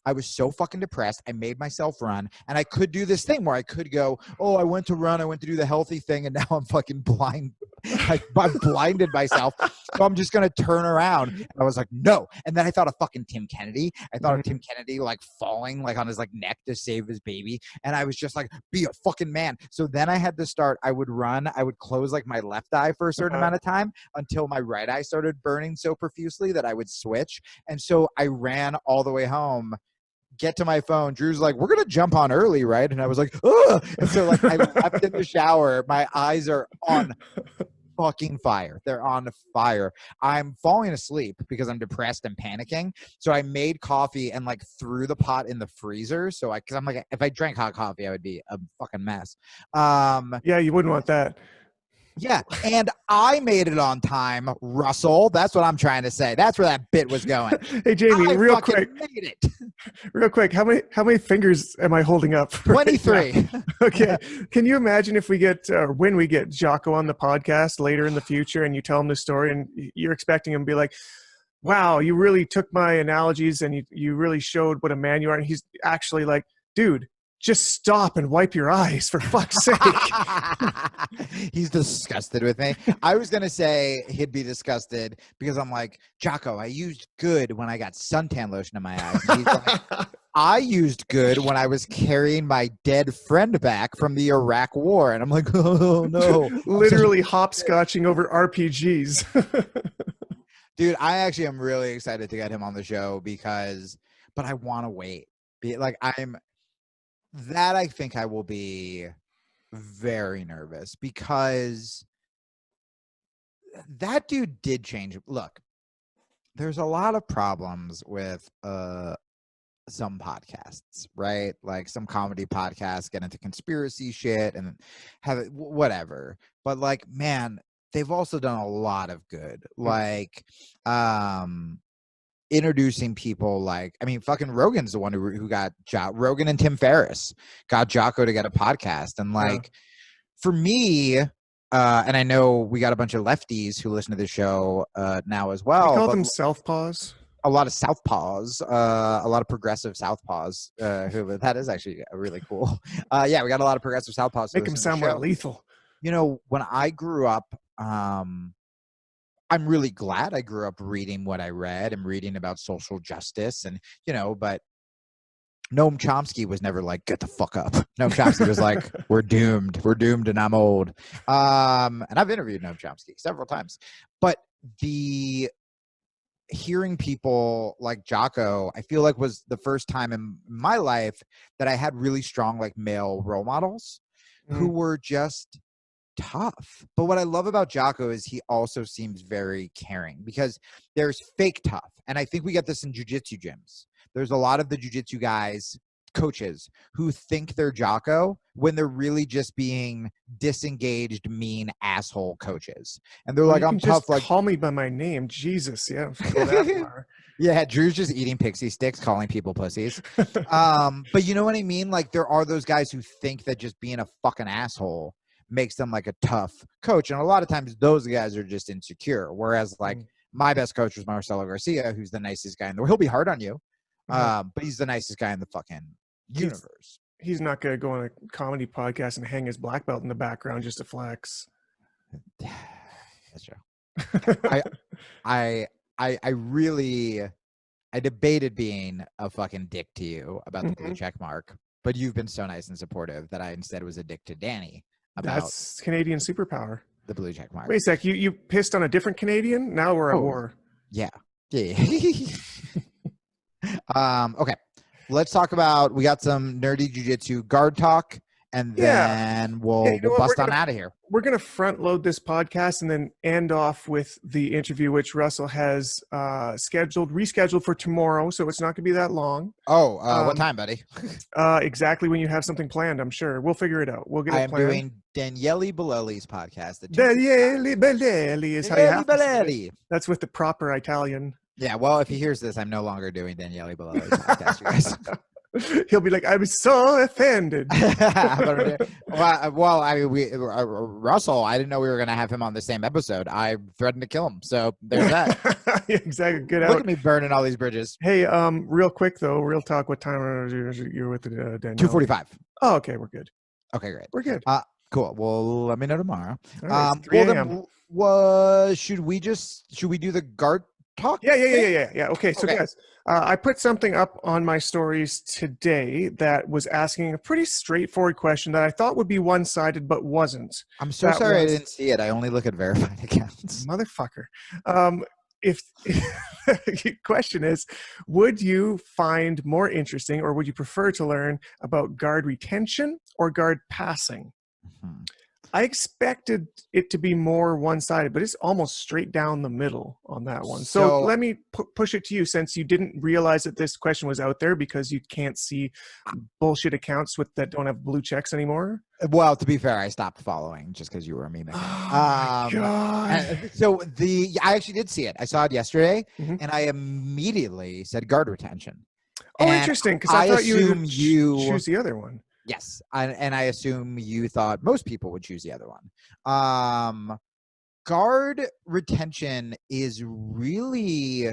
I was so fucking depressed. I made myself run. And I could do this thing where I could go, oh, I went to run. I went to do the healthy thing. And now I'm fucking blind. I've blinded myself. So I'm just going to turn around. And I was like, no. And then I thought of fucking Tim Kennedy. I thought of Tim Kennedy like falling like on his like neck to save his baby. And I was just like, be a fucking man. So then I had to start. I would run. I would close like my left eye for a certain amount of time until my right eye started burning so profusely that I would switch. And so I ran all the way home, get to my phone. Drew's like, we're going to jump on early, right? And I was like, ugh. And so like I left in the shower. My eyes are on fucking fire. They're on fire. I'm falling asleep because I'm depressed and panicking. So I made coffee and like threw the pot in the freezer. So because I'm like, if I drank hot coffee, I would be a fucking mess. Yeah, you wouldn't want that. Yeah, and I made it on time, Russell. That's what I'm trying to say. That's where that bit was going. Hey, Jamie, real quick. Made it. Real quick, how many fingers am I holding up? 23. Right okay. Can you imagine if we get, when we get Jocko on the podcast later in the future and you tell him the story and you're expecting him to be like, wow, you really took my analogies and you really showed what a man you are. And he's actually like, dude, just stop and wipe your eyes, for fuck's sake. He's disgusted with me. I was going to say he'd be disgusted because I'm like, Jocko, I used good when I got suntan lotion in my eyes. And he's like, I used good when I was carrying my dead friend back from the Iraq War. And I'm like, oh, no. Literally hopscotching over RPGs. Dude, I actually am really excited to get him on the show but I want to wait. I think I will be very nervous because that dude did change. Look, there's a lot of problems with some podcasts, right? Like some comedy podcasts get into conspiracy shit and have it, whatever. But like, man, they've also done a lot of good. Like, introducing people like, I mean, fucking Rogan's the one who got Rogan and Tim Ferriss got Jocko to get a podcast. And like, for me, and I know we got a bunch of lefties who listen to the show now as well. You call them Southpaws? A lot of Southpaws, a lot of progressive Southpaws. That is actually really cool. Yeah, we got a lot of progressive Southpaws. Make them sound more lethal. You know, when I grew up, I'm really glad I grew up reading what I read and reading about social justice and, but Noam Chomsky was never like, get the fuck up. Noam Chomsky was like, we're doomed and I'm old. And I've interviewed Noam Chomsky several times, but the hearing people like Jocko, I feel like was the first time in my life that I had really strong like male role models who were just tough. But what I love about Jocko is he also seems very caring, because there's fake tough. And I think we get this in jiu-jitsu gyms. There's a lot of the jiu-jitsu guys, coaches, who think they're Jocko when they're really just being disengaged, mean asshole coaches. And they're like, I'm tough. Like, call me by my name. Jesus. Yeah. Go that far. Yeah, Drew's just eating pixie sticks, calling people pussies. But you know what I mean? Like, there are those guys who think that just being a fucking asshole makes them like a tough coach. And a lot of times those guys are just insecure. Whereas like my best coach was Marcelo Garcia, who's the nicest guy in the world. He'll be hard on you. But he's the nicest guy in the fucking universe. He's not going to go on a comedy podcast and hang his black belt in the background just to flex. That's true. I really debated being a fucking dick to you about the blue check mark, but you've been so nice and supportive that I instead was a dick to Danny about that's Canadian superpower. The blue check mark. Wait a sec, you pissed on a different Canadian? Now we're at war. Yeah. Okay. Let's talk about, we got some nerdy jiu-jitsu guard talk, and then we'll bust on out of here. We're going to front load this podcast and then end off with the interview, which Russell has rescheduled for tomorrow. So it's not going to be that long. What time, buddy? Exactly when you have something planned, I'm sure. We'll figure it out. We'll get it planned. I'm doing Daniele Bellelli's podcast. Daniele Bellelli is how you have to say it. That's with the proper Italian. Yeah, well, if he hears this, I'm no longer doing Daniele Bellelli's podcast, you guys. He'll be like, I'm so offended. Russell, I didn't know we were going to have him on the same episode. I threatened to kill him. So there's that. Exactly. Good. Look at me burning all these bridges. Hey, real quick though, real talk. What time are you with Danielle? 2:45. Oh, okay. We're good. Okay, great. We're good. Cool. Well, let me know tomorrow. Right, 3 a.m. Should we do the guard talk? Yeah. Okay, so guys, I put something up on my stories today that was asking a pretty straightforward question that I thought would be one-sided, but wasn't. I'm so sorry I didn't see it. I only look at verified accounts. Motherfucker. If the question is, would you find more interesting, or would you prefer to learn about guard retention or guard passing? I expected it to be more one-sided, but it's almost straight down the middle on that one. So let me push it to you, since you didn't realize that this question was out there because you can't see bullshit accounts that don't have blue checks anymore. Well, to be fair, I stopped following just because you were a meme. Oh my God. So I actually did see it. I saw it yesterday, and I immediately said guard retention. Oh, interesting, because I thought you would choose the other one. Yes, and I assume you thought most people would choose the other one. Guard retention is really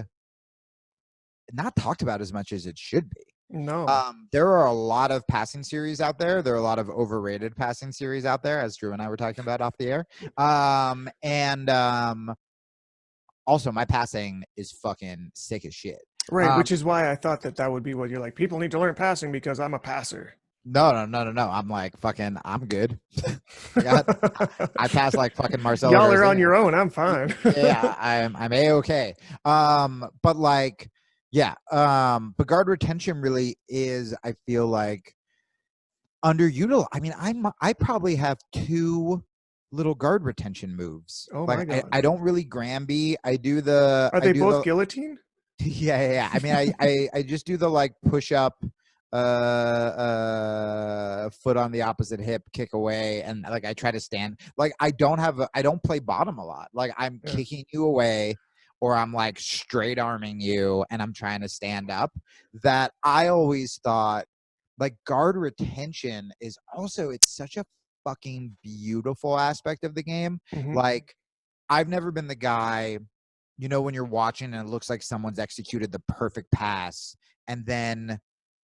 not talked about as much as it should be. No. There are a lot of passing series out there. There are a lot of overrated passing series out there, as Drew and I were talking about off the air. Also, my passing is fucking sick as shit. Right, which is why I thought that would be what you're like. People need to learn passing because I'm a passer. No. I'm like, fucking, I'm good. I pass like fucking Marcelo. Y'all are on your own. I'm fine. Yeah, I'm A-okay. But like, but guard retention really is, I feel like, underutilized. I mean, I probably have 2 little guard retention moves. Oh like, my God. I don't really Granby. I do the. Are they both guillotine? Yeah. I mean, I just do the like push up. Foot on the opposite hip, kick away, and like I try to stand. Like I don't play bottom a lot. Like I'm kicking you away, or I'm like straight arming you, and I'm trying to stand up. That I always thought, like, guard retention is also, it's such a fucking beautiful aspect of the game. Like I've never been the guy, when you're watching and it looks like someone's executed the perfect pass, and then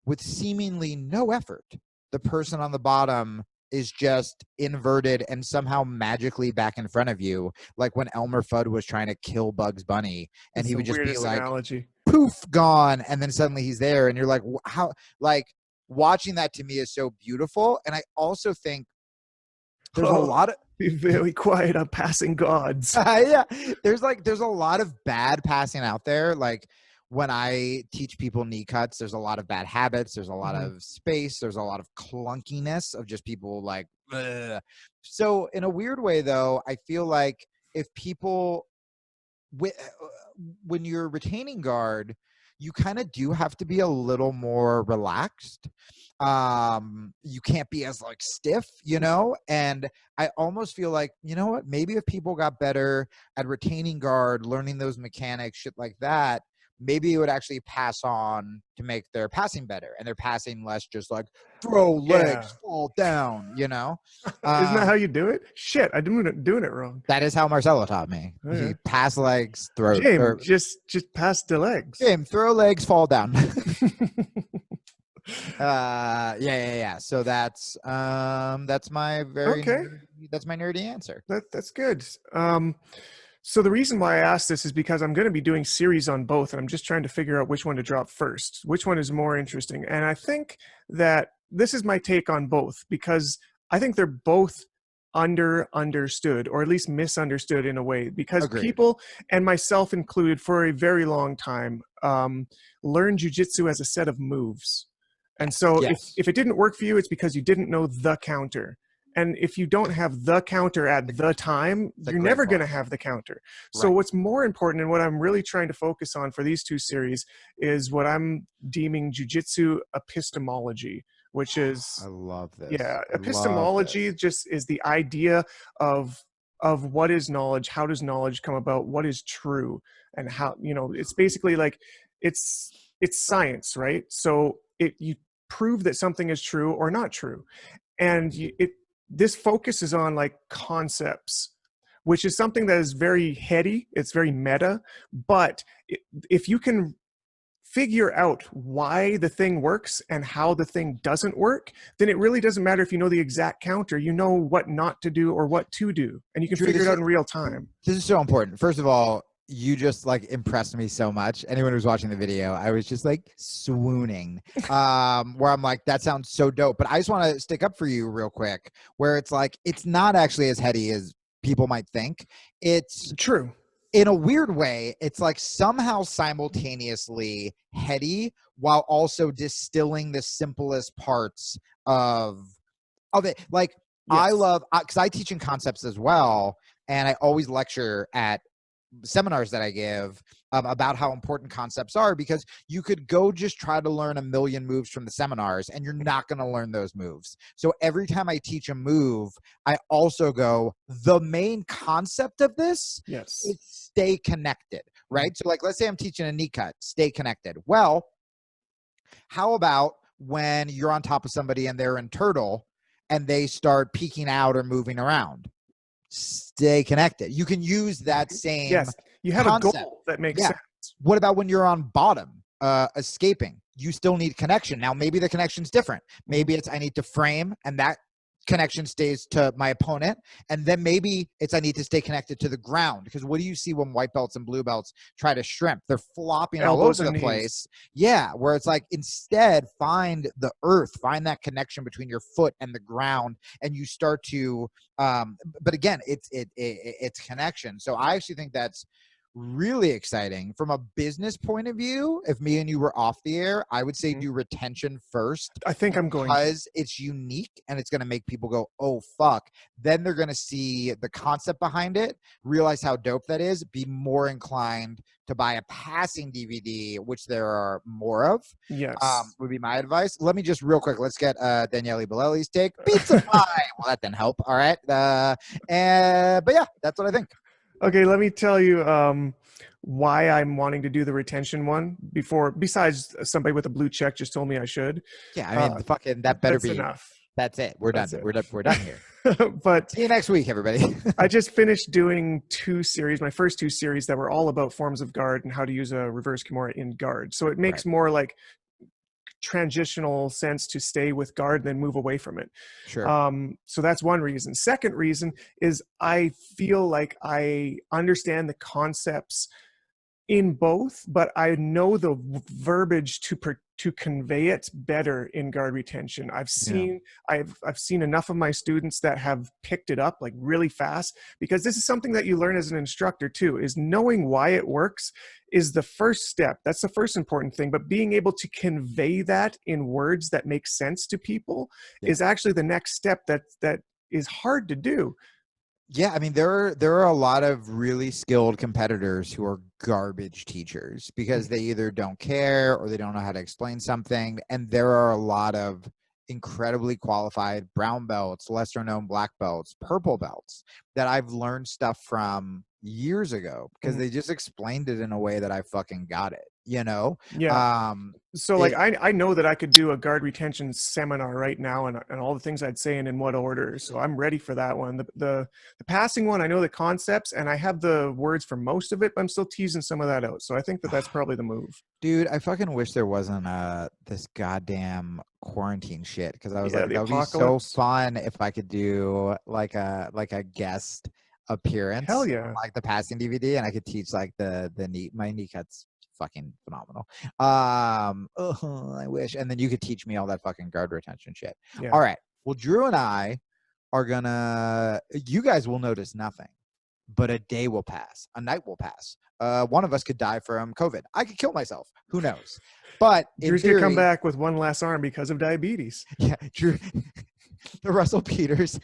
with seemingly no effort, the person on the bottom is just inverted and somehow magically back in front of you, like when Elmer Fudd was trying to kill Bugs Bunny, and he would just be like, analogy. poof, gone, and then suddenly he's there, and you're like, how? Like, watching that to me is so beautiful. And I also think there's a lot of be very quiet. I'm passing gods. yeah, there's a lot of bad passing out there. Like when I teach people knee cuts, there's a lot of bad habits. There's a lot of space. There's a lot of clunkiness of just people like, ugh. So in a weird way though, I feel like if people, when you're retaining guard, you kind of do have to be a little more relaxed. You can't be as like stiff, you know? And I almost feel like, you know what, maybe if people got better at retaining guard, learning those mechanics, shit like that, maybe it would actually pass on to make their passing better, and their passing less just like throw legs, fall down, you know? Isn't that how you do it? Shit, I'm doing it wrong. That is how Marcelo taught me. Okay. He pass legs, throw. James, just pass the legs. James, throw legs, fall down. Yeah. So that's my that's my nerdy answer. That's good. So the reason why I asked this is because I'm going to be doing series on both, and I'm just trying to figure out which one to drop first, which one is more interesting. And I think that this is my take on both, because I think they're both understood, or at least misunderstood in a way, because Agreed. People, and myself included, for a very long time, learn jiu-jitsu as a set of moves. And so if it didn't work for you, it's because you didn't know the counter. And if you don't have the counter at the time, you're never going to have the counter. So Right. What's more important, and what I'm really trying to focus on for these two series, is what I'm deeming jiu-jitsu epistemology, which is, I love this. Yeah, epistemology just is the idea of what is knowledge, how does knowledge come about, what is true, and how, you know, it's basically like it's science, right? So you prove that something is true or not true, and this focuses on like concepts, which is something that is very heady. It's very meta, but if you can figure out why the thing works and how the thing doesn't work, then it really doesn't matter if you know the exact counter. You know what not to do or what to do, and you can figure it out in real time. This is so important. First of all, you just like impressed me so much. Anyone who's watching the video, I was just like swooning, where I'm like, that sounds so dope. But I just want to stick up for you real quick, where it's like, it's not actually as heady as people might think. It's true. In a weird way, it's like somehow simultaneously heady while also distilling the simplest parts of it. Like, I love, because I teach in concepts as well, and I always lecture at seminars that I give about how important concepts are, because you could go just try to learn a million moves from the seminars and you're not going to learn those moves. So every time I teach a move, I also go, the main concept of this is stay connected, right? So like, let's say I'm teaching a knee cut, stay connected. Well, how about when you're on top of somebody and they're in turtle and they start peeking out or moving around? Stay connected. You can use that same you have concept. A goal that makes sense. What about when you're on bottom escaping? You still need connection. Now maybe the connection's different. Maybe it's I need to frame, and that connection stays to my opponent, and then maybe it's I need to stay connected to the ground, because what do you see when white belts and blue belts try to shrimp? They're flopping Elbows all over the place. Yeah, where it's like, instead find the earth, find that connection between your foot and the ground, and you start to but again, it's connection. So I actually think that's really exciting from a business point of view. If me and you were off the air, I would say do retention first. I think I'm going because it's unique and it's going to make people go, oh fuck. Then they're going to see the concept behind it, realize how dope that is, be more inclined to buy a passing DVD, which there are more of. Yes. Would be my advice. Let me just real quick, let's get Daniele Bellelli's take. Pizza pie. Well, that didn't help. All right. But yeah, that's what I think. Okay, let me tell you why I'm wanting to do the retention one besides somebody with a blue check just told me I should. Yeah, I mean, fucking that better be enough. That's it. We're done. We're done here. But see you next week, everybody. I just finished doing my first two series that were all about forms of guard and how to use a reverse Kimura in guard. So it makes more like transitional sense to stay with guard than move away from it. Sure. So that's one reason. Second reason is I feel like I understand the concepts in both, but I know the verbiage to convey it better in guard retention. I've seen enough of my students that have picked it up like really fast, because this is something that you learn as an instructor too, is knowing why it works is the first step. That's the first important thing, but being able to convey that in words that make sense to people is actually the next step that is hard to do. Yeah, I mean, there are a lot of really skilled competitors who are garbage teachers because they either don't care or they don't know how to explain something. And there are a lot of incredibly qualified brown belts, lesser known black belts, purple belts that I've learned stuff from years ago because they just explained it in a way that I fucking got it, you know? Yeah. So like I know that I could do a guard retention seminar right now and all the things I'd say and in what order. So I'm ready for that one. The passing one, I know the concepts and I have the words for most of it, but I'm still teasing some of that out. So I think that's probably the move. Dude, I fucking wish there wasn't this goddamn quarantine shit, because I was like, that would be so fun if I could do like a guest appearance. Hell yeah. Like the passing DVD, and I could teach like my knee cuts fucking phenomenal. I wish. And then you could teach me all that fucking guard retention shit. Yeah. All right. Well, Drew and I are you guys will notice nothing, but a day will pass, a night will pass. One of us could die from COVID. I could kill myself. Who knows? But Drew's gonna come back with one less arm because of diabetes. Yeah, Drew. The Russell Peters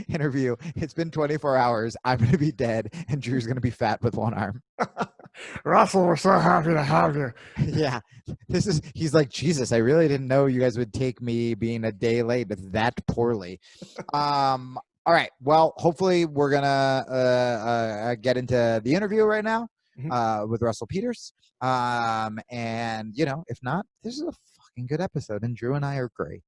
interview. It's been 24 hours. I'm gonna be dead, and Drew's gonna be fat with one arm. Russell, we're so happy to have you. Yeah, he's like, Jesus, I really didn't know you guys would take me being a day late that poorly. All right. Well, hopefully we're gonna get into the interview right now with Russell Peters. And if not, this is a fucking good episode, and Drew and I are great.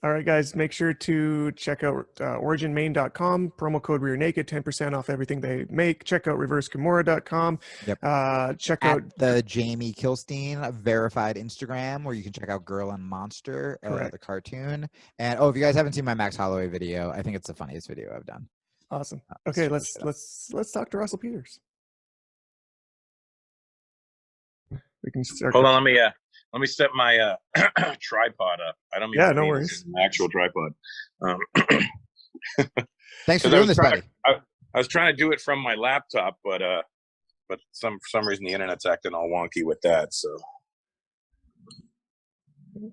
All right, guys, make sure to check out originmain.com, promo code Rear Naked, 10% off everything they make. Check out reversekimura.com. Yep. Check out the Jamie Kilstein verified Instagram, where you can check out Girl and Monster, the cartoon. And if you guys haven't seen my Max Holloway video, I think it's the funniest video I've done. Awesome. Okay, let's talk to Russell Peters. We can start. Hold on, let me set my tripod up. I don't mean no worries. An actual tripod. Thanks for doing this, buddy. I was trying to do it from my laptop, but for some reason the internet's acting all wonky with that. So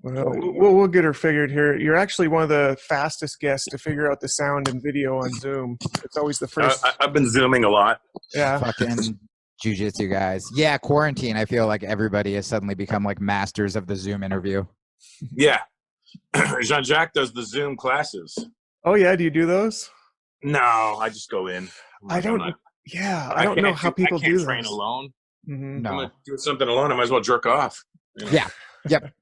we'll get her figured here. You're actually one of the fastest guests to figure out the sound and video on Zoom. It's always the first. I've been Zooming a lot. Yeah. Fucking Jiu-Jitsu guys. Yeah, quarantine. I feel like everybody has suddenly become like masters of the Zoom interview. Yeah. Jacques does the Zoom classes. Oh yeah, do you do those? No, I just go in. I don't know how people do this. I can't train alone. Mm-hmm. No. I'm gonna do something alone. I might as well jerk off. Yeah. Yep.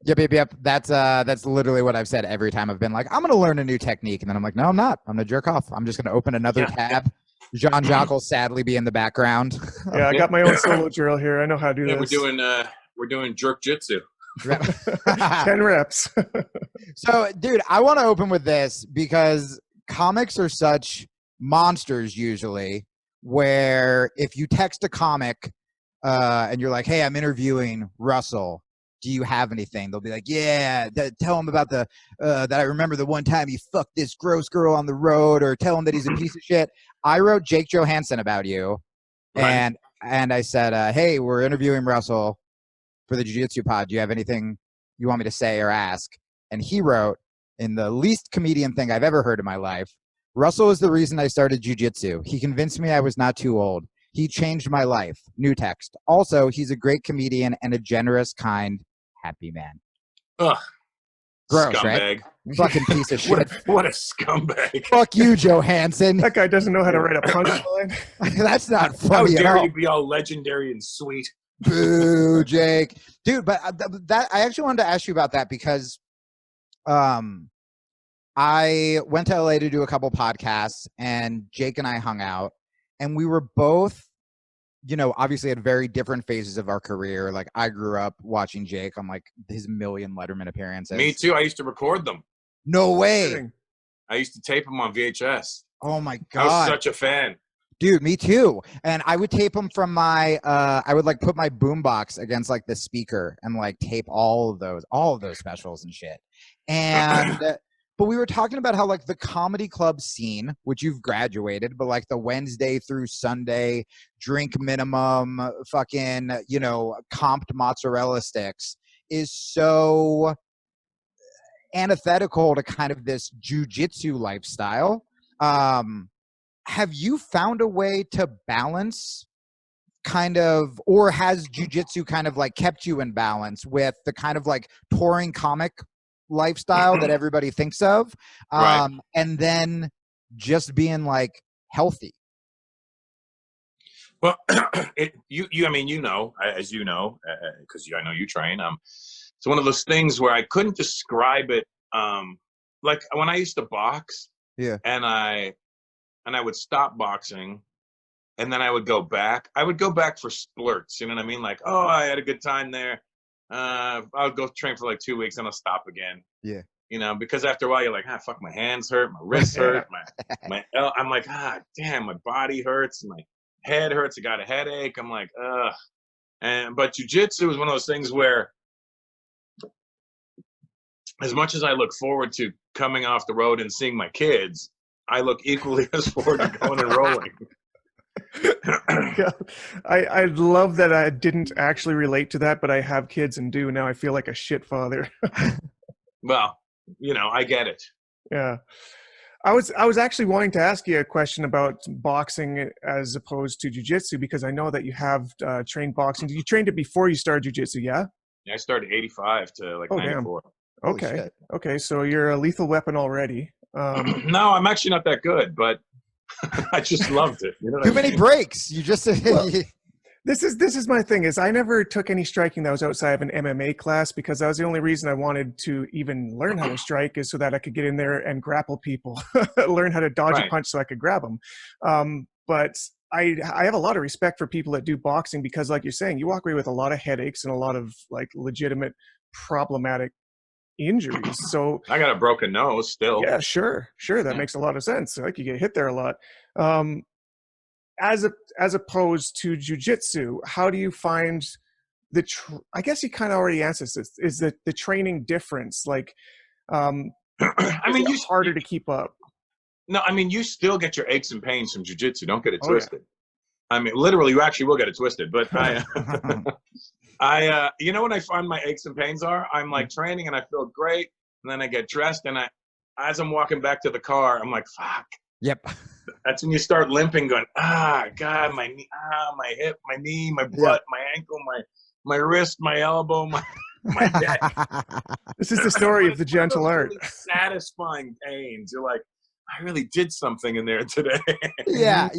That's literally what I've said every time I've been like, I'm gonna learn a new technique, and then I'm like, no, I'm not. I'm gonna jerk off. I'm just gonna open another tab. Jacques will sadly be in the background. Yeah, I got my own solo drill here. I know how to do this. We're doing jerk jitsu. 10 reps. So, dude, I want to open with this because comics are such monsters usually, where if you text a comic and you're like, hey, I'm interviewing Russell, do you have anything? They'll be like, yeah, tell him about that I remember the one time he fucked this gross girl on the road, or tell him that he's a piece of shit. I wrote Jake Johansson about you, and I said, hey, we're interviewing Russell for the Jiu-Jitsu pod. Do you have anything you want me to say or ask? And he wrote, in the least comedian thing I've ever heard in my life, Russell is the reason I started Jiu-Jitsu. He convinced me I was not too old. He changed my life. New text. Also, he's a great comedian and a generous, kind, happy man. Ugh. Gross, scumbag. right? Fucking piece of shit. What a scumbag. Fuck you, Johansson. That guy doesn't know how to write a punchline. That's not funny at all. How dare you be all legendary and sweet. Boo, Jake. Dude, but that I actually wanted to ask you about that because I went to LA to do a couple podcasts, and Jake and I hung out, and we were both, obviously at very different phases of our career. Like, I grew up watching Jake on like his million Letterman appearances. Me too. I used to record them. No way. I used to tape them on VHS. Oh my God. I was such a fan. Dude, me too. And I would tape them from my I would like put my boombox against like the speaker and like tape all of those specials and shit. And but we were talking about how like the comedy club scene, which you've graduated, but like the Wednesday through Sunday drink minimum fucking, you know, comped mozzarella sticks is so antithetical to kind of this jiu-jitsu lifestyle. Have you found a way to balance kind of, or has jiu-jitsu kind of like kept you in balance with the kind of like touring comic lifestyle that everybody thinks of, Right. and then just being like healthy? Well, I mean, you know, as you know, because I know you train. It's one of those things where I couldn't describe it. Like when I used to box, Yeah. and I would stop boxing, and then I would go back. I would go back for splurts. You know what I mean? Like, oh, I had a good time there. I'll go train for like 2 weeks, and I'll stop again. Yeah. You know, because after a while, you're like, fuck, my hands hurt, my wrists hurt, I'm like, damn, my body hurts, my head hurts, I got a headache. I'm like, ugh. But jiu-jitsu is one of those things where, as much as I look forward to coming off the road and seeing my kids, I look equally as forward to going and rolling. Yeah, I love that I didn't actually relate to that, but I have kids and do now. I feel like a shit father. Well, you know, I get it. Yeah. I was actually wanting to ask you a question about boxing as opposed to jiu-jitsu, because I know that you have trained boxing. You trained it before you started jiu-jitsu, yeah? I started 85 to like 94. Holy Okay. shit. Okay, so you're a lethal weapon already. No, I'm actually not that good, but I just loved it. You know what Too I many mean? breaks. You just Well, this is my thing, is I never took any striking that was outside of an MMA class, because that was the only reason I wanted to even learn how to strike, is so that I could get in there and grapple people, learn how to dodge a Right. punch so I could grab them. But I have a lot of respect for people that do boxing, because like you're saying, you walk away with a lot of headaches and a lot of like legitimate problematic injuries. So I got a broken nose still. yeah, sure. That makes a lot of sense. Like you get hit there a lot. As opposed to jiu-jitsu, how do you find I guess you kind of already answered this, is that the training difference, like, I mean, it's harder to keep up? No, I mean, you still get your aches and pains from jiu-jitsu. Don't get it Oh, yeah. twisted. I mean, literally, you actually will get it twisted. But you know what I find my aches and pains are? I'm like training and I feel great, and then I get dressed, and as I'm walking back to the car, I'm like, fuck. Yep. That's when you start limping, going, God, my knee, my hip, my knee, my butt, my ankle, my wrist, my elbow, my neck. This is the story of the gentle art. Really satisfying pains. You're like, I really did something in there today. Yeah.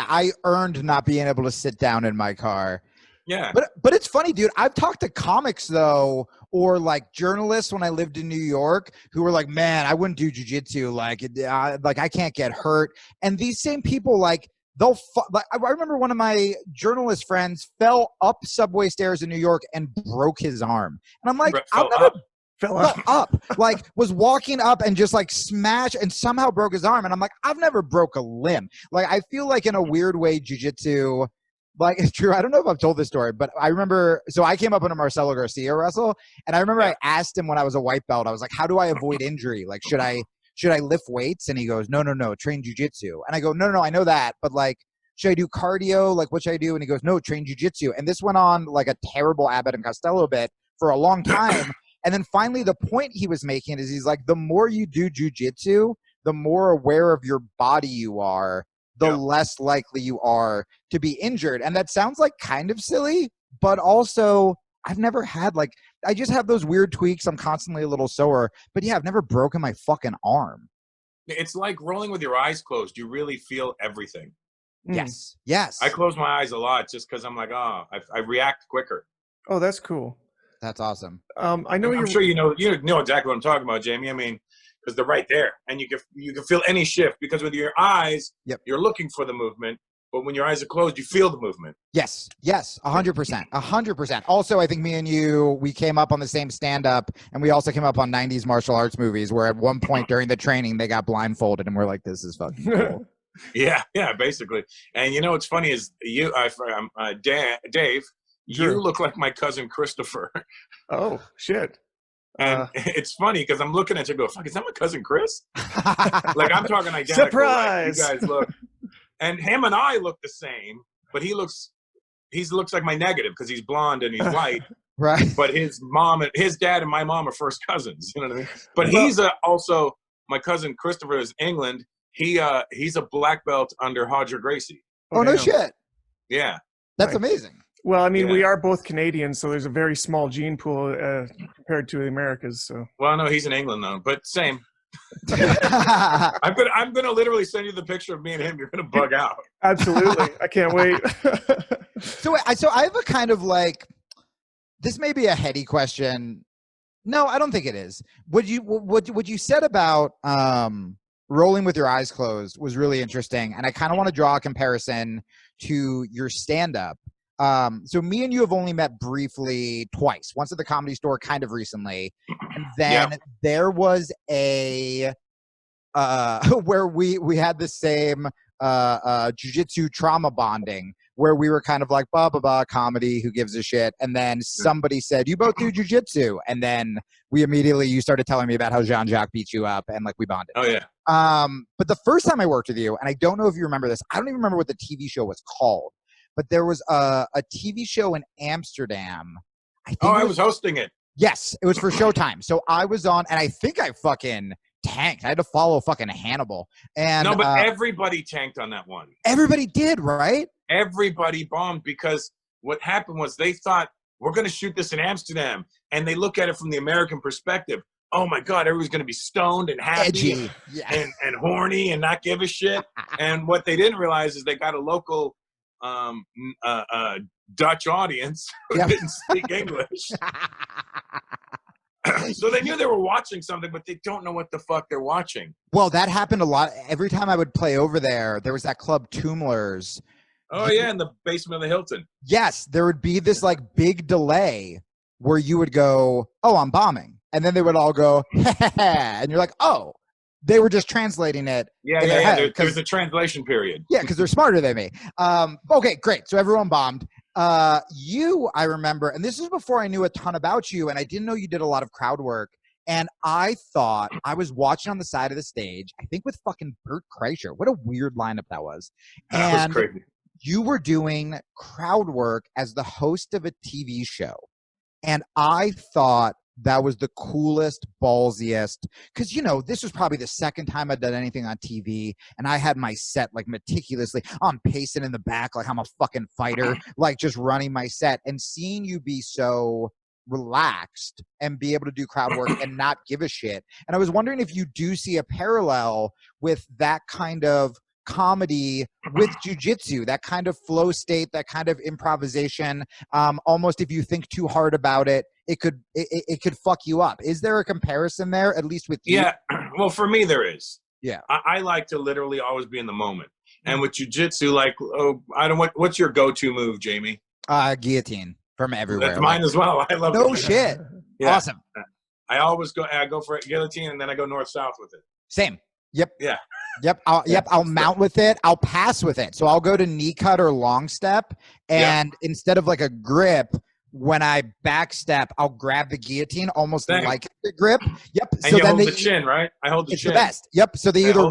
I earned not being able to sit down in my car. Yeah. But it's funny, dude. I've talked to comics though, or like journalists when I lived in New York, who were like, "Man, I wouldn't do jiu-jitsu. Like I can't get hurt." And these same people, like like I remember one of my journalist friends fell up subway stairs in New York and broke his arm, and I'm like, fell up, like was walking up and just like smashed and somehow broke his arm, and I'm like, I've never broke a limb. Like I feel like in a weird way, jiu-jitsu. Like, it's true. I don't know if I've told this story, but I remember, so I came up under Marcelo Garcia wrestle, and I remember I asked him when I was a white belt, I was like, how do I avoid injury? Like, should I lift weights? And he goes, no, train jiu-jitsu. And I go, no, I know that, but like, should I do cardio? Like, what should I do? And he goes, no, train jiu-jitsu. And this went on like a terrible Abbott and Costello bit for a long time. And then finally the point he was making is he's like, the more you do jiu-jitsu, the more aware of your body you are, the less likely you are to be injured. And that sounds like kind of silly, but also I've never had like, I just have those weird tweaks. I'm constantly a little sore, but yeah, I've never broken my fucking arm. It's like rolling with your eyes closed. You really feel everything. Yes. I close my eyes a lot just because I'm like, I react quicker. Oh, that's cool. That's awesome. I know I'm sure you know exactly what I'm talking about, Jamie. I mean, because they're right there, and you can feel any shift, because with your eyes, you're looking for the movement, but when your eyes are closed, you feel the movement. Yes, 100%. Also, I think me and you, we came up on the same stand-up, and we also came up on 90s martial arts movies, where at one point during the training, they got blindfolded, and we're like, this is fucking cool. Yeah, basically. And you know what's funny is Dave, you Drew. look like my cousin Christopher. Oh shit. And it's funny because I'm looking at you and go, fuck, is that my cousin Chris? Like, I'm talking identical. Surprise! Like, you guys look. And him and I look the same, but he looks like my negative because he's blonde and he's white. Right. But his dad and my mom are first cousins. You know what I mean? But he's also, my cousin Christopher is England. He's a black belt under Hodger Gracie. Oh, no shit. Yeah. That's amazing. Well, I mean, we are both Canadians, so there's a very small gene pool compared to the Americas. So. Well, no, he's in England though, but same. I'm gonna literally send you the picture of me and him. You're gonna bug out. Absolutely, I can't wait. So I have a kind of like, this may be a heady question. No, I don't think it is. What you said about rolling with your eyes closed was really interesting, and I kind of want to draw a comparison to your stand-up. So me and you have only met briefly twice. Once at the Comedy Store, kind of recently, and then there was a where we had the same jiu-jitsu trauma bonding, where we were kind of like blah blah blah comedy, who gives a shit, and then somebody said you both do jiu-jitsu, and then you started telling me about how Jacques beat you up, and like we bonded. Oh yeah. But the first time I worked with you, and I don't know if you remember this, I don't even remember what the TV show was called. But there was a TV show in Amsterdam. I was hosting it. Yes, it was for Showtime. So I was on, and I think I fucking tanked. I had to follow fucking Hannibal. And no, but everybody tanked on that one. Everybody did, right? Everybody bombed because what happened was they thought, we're going to shoot this in Amsterdam. And they look at it from the American perspective. Oh my God, everyone's going to be stoned and happy and horny and not give a shit. And what they didn't realize is they got a local Dutch audience who didn't speak English. So they knew they were watching something, but they don't know what the fuck they're watching. Well, that happened a lot. Every time I would play over there was that club Tumblers. Oh yeah, in the basement of the Hilton. Yes, there would be this like big delay where you would go, oh, I'm bombing. And then they would all go, and you're like, oh. They were just translating it. Yeah. There's a translation period. Yeah, because they're smarter than me. Okay, great. So everyone bombed. I remember, and this was before I knew a ton about you, and I didn't know you did a lot of crowd work. And I thought I was watching on the side of the stage, I think with fucking Bert Kreischer. What a weird lineup that was. That was crazy. You were doing crowd work as the host of a TV show. And I thought that was the coolest, ballsiest, because, you know, this was probably the second time I'd done anything on TV, and I had my set, like, meticulously. I'm pacing in the back like I'm a fucking fighter, like, just running my set, and seeing you be so relaxed and be able to do crowd work and not give a shit. And I was wondering if you do see a parallel with that kind of comedy with jiu-jitsu, that kind of flow state, that kind of improvisation. Almost if you think too hard about it, it could fuck you up. Is there a comparison there, at least with you? Yeah, well, for me there is. Yeah, I like to literally always be in the moment. And with jiu-jitsu, like, what's your go-to move, Jamie? Guillotine from everywhere. That's mine as well. I love it. No shit. Yeah. Awesome. I always go for guillotine, and then I go north-south with it. Same. Yep. Yeah. Yep. I'll mount with it. I'll pass with it. So I'll go to knee cut or long step, and instead of like a grip, when I backstep, I'll grab the guillotine almost like the grip. Yep. And so you hold the chin, right? I hold the chin. It's the best. Yep. So they either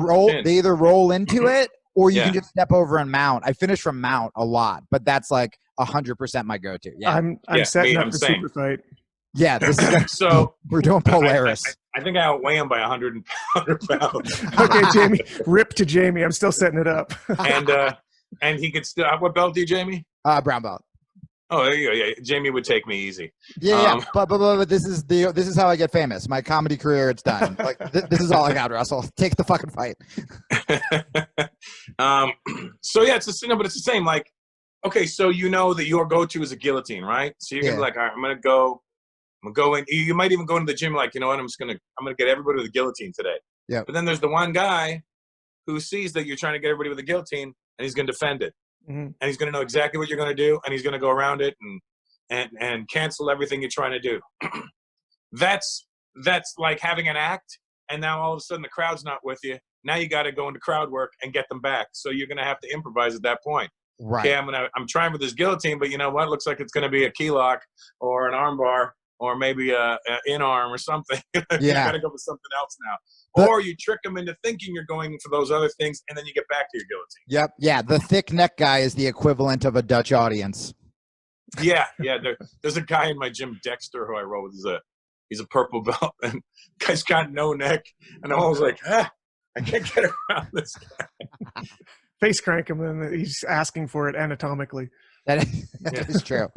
roll into it, or you can just step over and mount. I finish from mount a lot, but that's like 100% my go-to. Yeah. I'm setting up the super fight. Yeah, this is so we're doing Polaris. I think I outweigh him by 100 pounds. Okay, Jamie, rip to Jamie. I'm still setting it up. And he could still. What belt do you, Jamie? Brown belt. Oh, there you go. Yeah, Jamie would take me easy. Yeah, but this is how I get famous. My comedy career, it's done. Like this is all I got, Russell. Take the fucking fight. So yeah, it's the same, but it's the same. Like, okay, so you know that your go-to is a guillotine, right? So you're gonna be like, all right, I'm gonna go in. You might even go into the gym like, you know what? I'm gonna get everybody with a guillotine today. Yeah. But then there's the one guy who sees that you're trying to get everybody with a guillotine, and he's gonna defend it. Mm-hmm. And he's going to know exactly what you're going to do, and he's going to go around it and cancel everything you're trying to do. That's like having an act, and now all of a sudden the crowd's not with you, Now you got to go into crowd work and get them back. So you're going to have to improvise at that point. Right. Okay, I'm trying for this guillotine, but you know what? Looks like it's going to be a key lock or an arm bar or maybe a in arm or something. You got to go with something else now. Or you trick them into thinking you're going for those other things, and then you get back to your guillotine. Yep. Yeah. The thick neck guy is the equivalent of a Dutch audience. Yeah. There's a guy in my gym, Dexter, who I roll with. He's a purple belt, and guy's got no neck, and I'm always like, I can't get around this guy. Face crank him, and he's asking for it anatomically. That is true.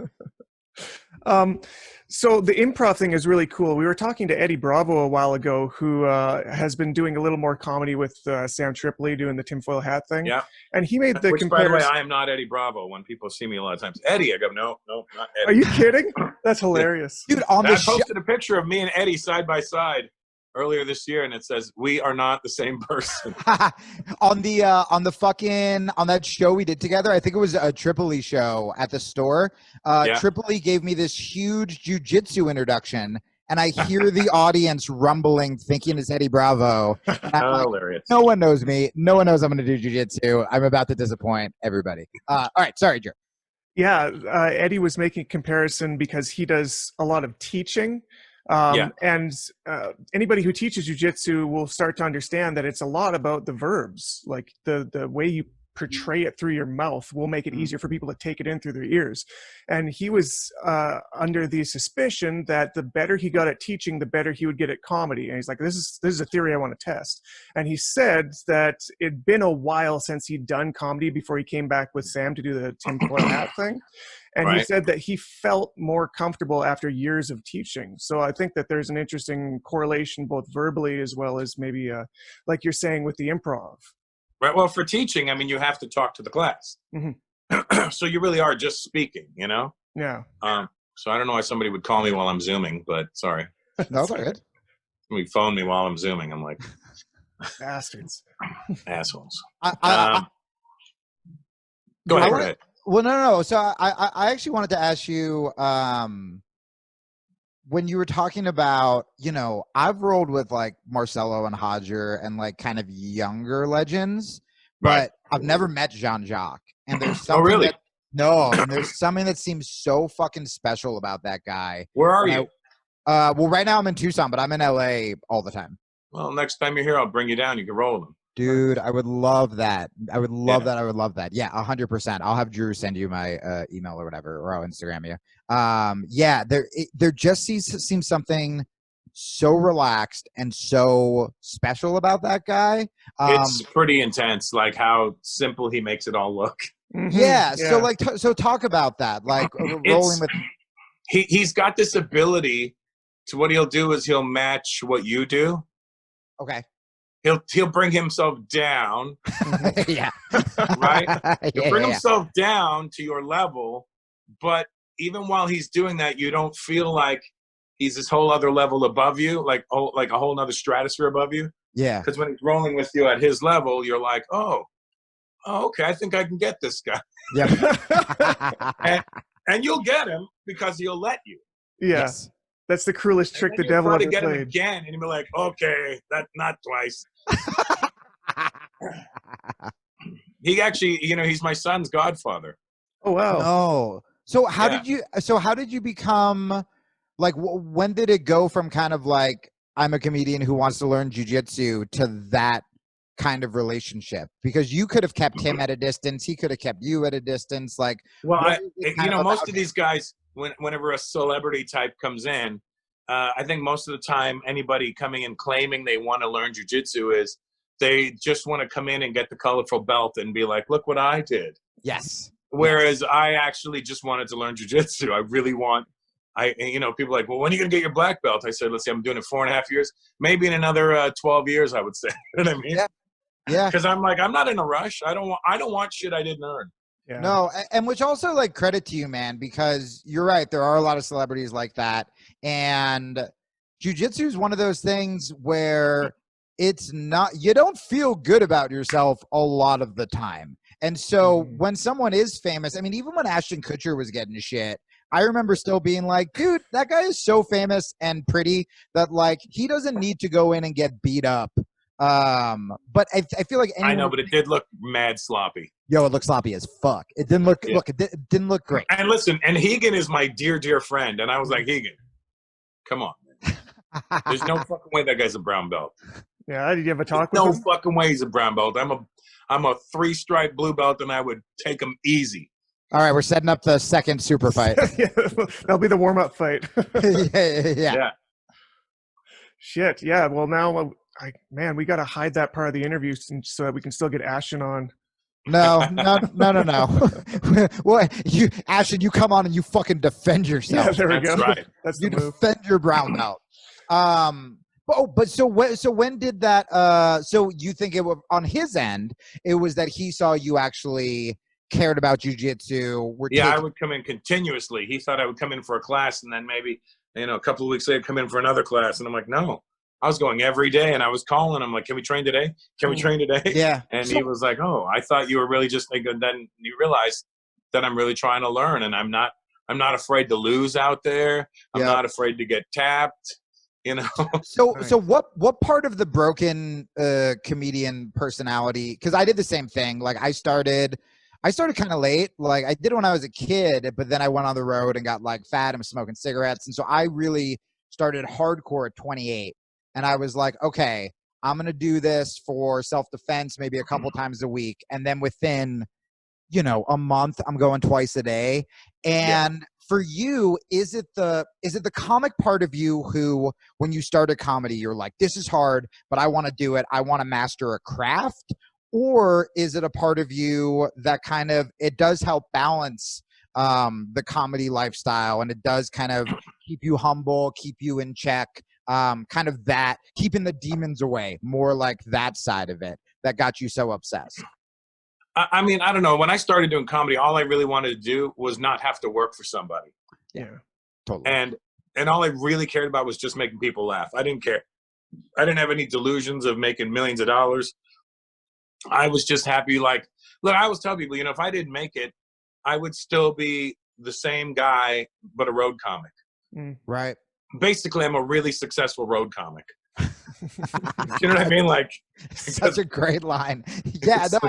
So the improv thing is really cool. We were talking to Eddie Bravo a while ago, who has been doing a little more comedy with Sam Tripoli doing the tinfoil hat thing. Yeah. And he made the Which, comparison. by the way, I am not Eddie Bravo. When people see me a lot of times, Eddie, I go, no, not Eddie. Are you kidding? That's hilarious. Dude, on I the posted a picture of me and Eddie side by side earlier this year, and it says, "We are not the same person." on that show we did together, I think it was a Tripoli show at the store. Tripoli gave me this huge jiu-jitsu introduction, and I hear the audience rumbling, thinking it's Eddie Bravo. Hilarious. No one knows me. No one knows I'm going to do jiu-jitsu. I'm about to disappoint everybody. All right, sorry, Joe. Yeah, Eddie was making a comparison because he does a lot of teaching. And anybody who teaches jiu-jitsu will start to understand that it's a lot about the verbs. Like the way you portray it through your mouth will make it easier for people to take it in through their ears. And he was under the suspicion that the better he got at teaching, the better he would get at comedy. And he's like, this is a theory I want to test. And he said that it'd been a while since he'd done comedy before he came back with Sam to do the tinfoil hat thing. And he said that he felt more comfortable after years of teaching. So I think that there's an interesting correlation both verbally as well as maybe, like you're saying, with the improv. Right. Well, for teaching, I mean, you have to talk to the class. Mm-hmm. So you really are just speaking, you know? Yeah. So I don't know why somebody would call me while I'm Zooming, but sorry. No, good. Somebody phone me while I'm Zooming. I'm like, bastards. Assholes. Go ahead. Well, no. So I actually wanted to ask you, when you were talking about, you know, I've rolled with like Marcelo and Hodger and like kind of younger legends, but I've never met Jean-Jacques. And there's something really? And there's something that seems so fucking special about that guy. Where are you? Well, right now I'm in Tucson, but I'm in LA all the time. Well, next time you're here, I'll bring you down. You can roll them. Dude, I would love that. I would love that. I would love that. Yeah, 100%. I'll have Drew send you my email or whatever, or I'll Instagram you. There just seems something so relaxed and so special about that guy. It's pretty intense, like how simple he makes it all look. Mm-hmm. Yeah. So like, so talk about that. Like rolling with. He's got this ability to what he'll do is he'll match what you do. Okay. He'll bring himself down. Yeah. Right? He'll bring himself down to your level, but even while he's doing that, you don't feel like he's this whole other level above you, like a whole nother stratosphere above you. Yeah. Because when he's rolling with you at his level, you're like, oh, okay, I think I can get this guy. Yeah. and you'll get him because he'll let you. Yeah. Yes. That's the cruelest trick the devil ever played. Get him again, and you'll be like, okay, that not twice. He actually, you know, he's my son's godfather. Oh wow! No. So how did you become like? When did it go from kind of like I'm a comedian who wants to learn jiu-jitsu to that kind of relationship? Because you could have kept him at a distance, he could have kept you at a distance. Like, well, most of these guys, whenever a celebrity type comes in, I think most of the time anybody coming in claiming they want to learn jiu-jitsu is they just want to come in and get the colorful belt and be like, look what I did. Yes. Whereas I actually just wanted to learn jiu-jitsu. I really want, people are like, well, when are you going to get your black belt? I said, let's see, I'm doing it 4.5 years. Maybe in another 12 years, I would say. You know what I mean? Yeah. Because I'm like, I'm not in a rush. I don't want shit I didn't earn. Yeah. No, and which also like credit to you, man, because you're right. There are a lot of celebrities like that. And jiu-jitsu is one of those things where it's not, you don't feel good about yourself a lot of the time. And so when someone is famous, I mean, even when Ashton Kutcher was getting shit, I remember still being like, dude, that guy is so famous and pretty that like he doesn't need to go in and get beat up But I feel like I know, but it did look mad sloppy. Yo, it looked sloppy as fuck. It didn't look it didn't look great. And listen, and Hegan is my dear friend, and I was like, Hegan, come on, man. There's no fucking way that guy's a brown belt. Yeah, did you have a talk with No him? fucking way he's a brown belt. I'm a 3-stripe blue belt, and I would take him easy. All right, we're setting up the second super fight. Yeah, that'll be the warm-up fight. yeah. Shit. Yeah. Well, now, man, we got to hide that part of the interview so that we can still get Ashton on. No. Well, Ashton, you come on and you fucking defend yourself. Yeah, there we That's go. right. That's You the move. defend your brown belt. But so when did that? So you think it was on his end? It was that he saw you actually cared about jiu-jitsu. I would come in continuously. He thought I would come in for a class, and then maybe a couple of weeks later come in for another class, and I'm like, no. I was going every day, and I was calling him like, can we train today? Can we train today? Yeah. And he was like, oh, I thought you were really just thinking. Then you realize that I'm really trying to learn, and I'm not afraid to lose out there. I'm not afraid to get tapped. So what part of the broken comedian personality? Because I did the same thing. Like I started kind of late. Like I did it when I was a kid, but then I went on the road and got like fat and was smoking cigarettes, and so I really started hardcore at 28. And I was like, okay, I'm going to do this for self-defense maybe a couple times a week. And then within, a month, I'm going twice a day. And for you, is it the comic part of you who, when you started comedy, you're like, this is hard, but I want to do it. I want to master a craft. Or is it a part of you that kind of, it does help balance the comedy lifestyle, and it does kind of keep you humble, keep you in check, kind of that, keeping the demons away, more like that side of it that got you so obsessed? I mean, I don't know. When I started doing comedy, all I really wanted to do was not have to work for somebody. Yeah, totally. And all I really cared about was just making people laugh. I didn't care. I didn't have any delusions of making millions of dollars. I was just happy. Like, look, I always tell people, if I didn't make it, I would still be the same guy, but a road comic. Right. Basically, I'm a really successful road comic. You know what I mean? Like, such a great line. Yeah, no,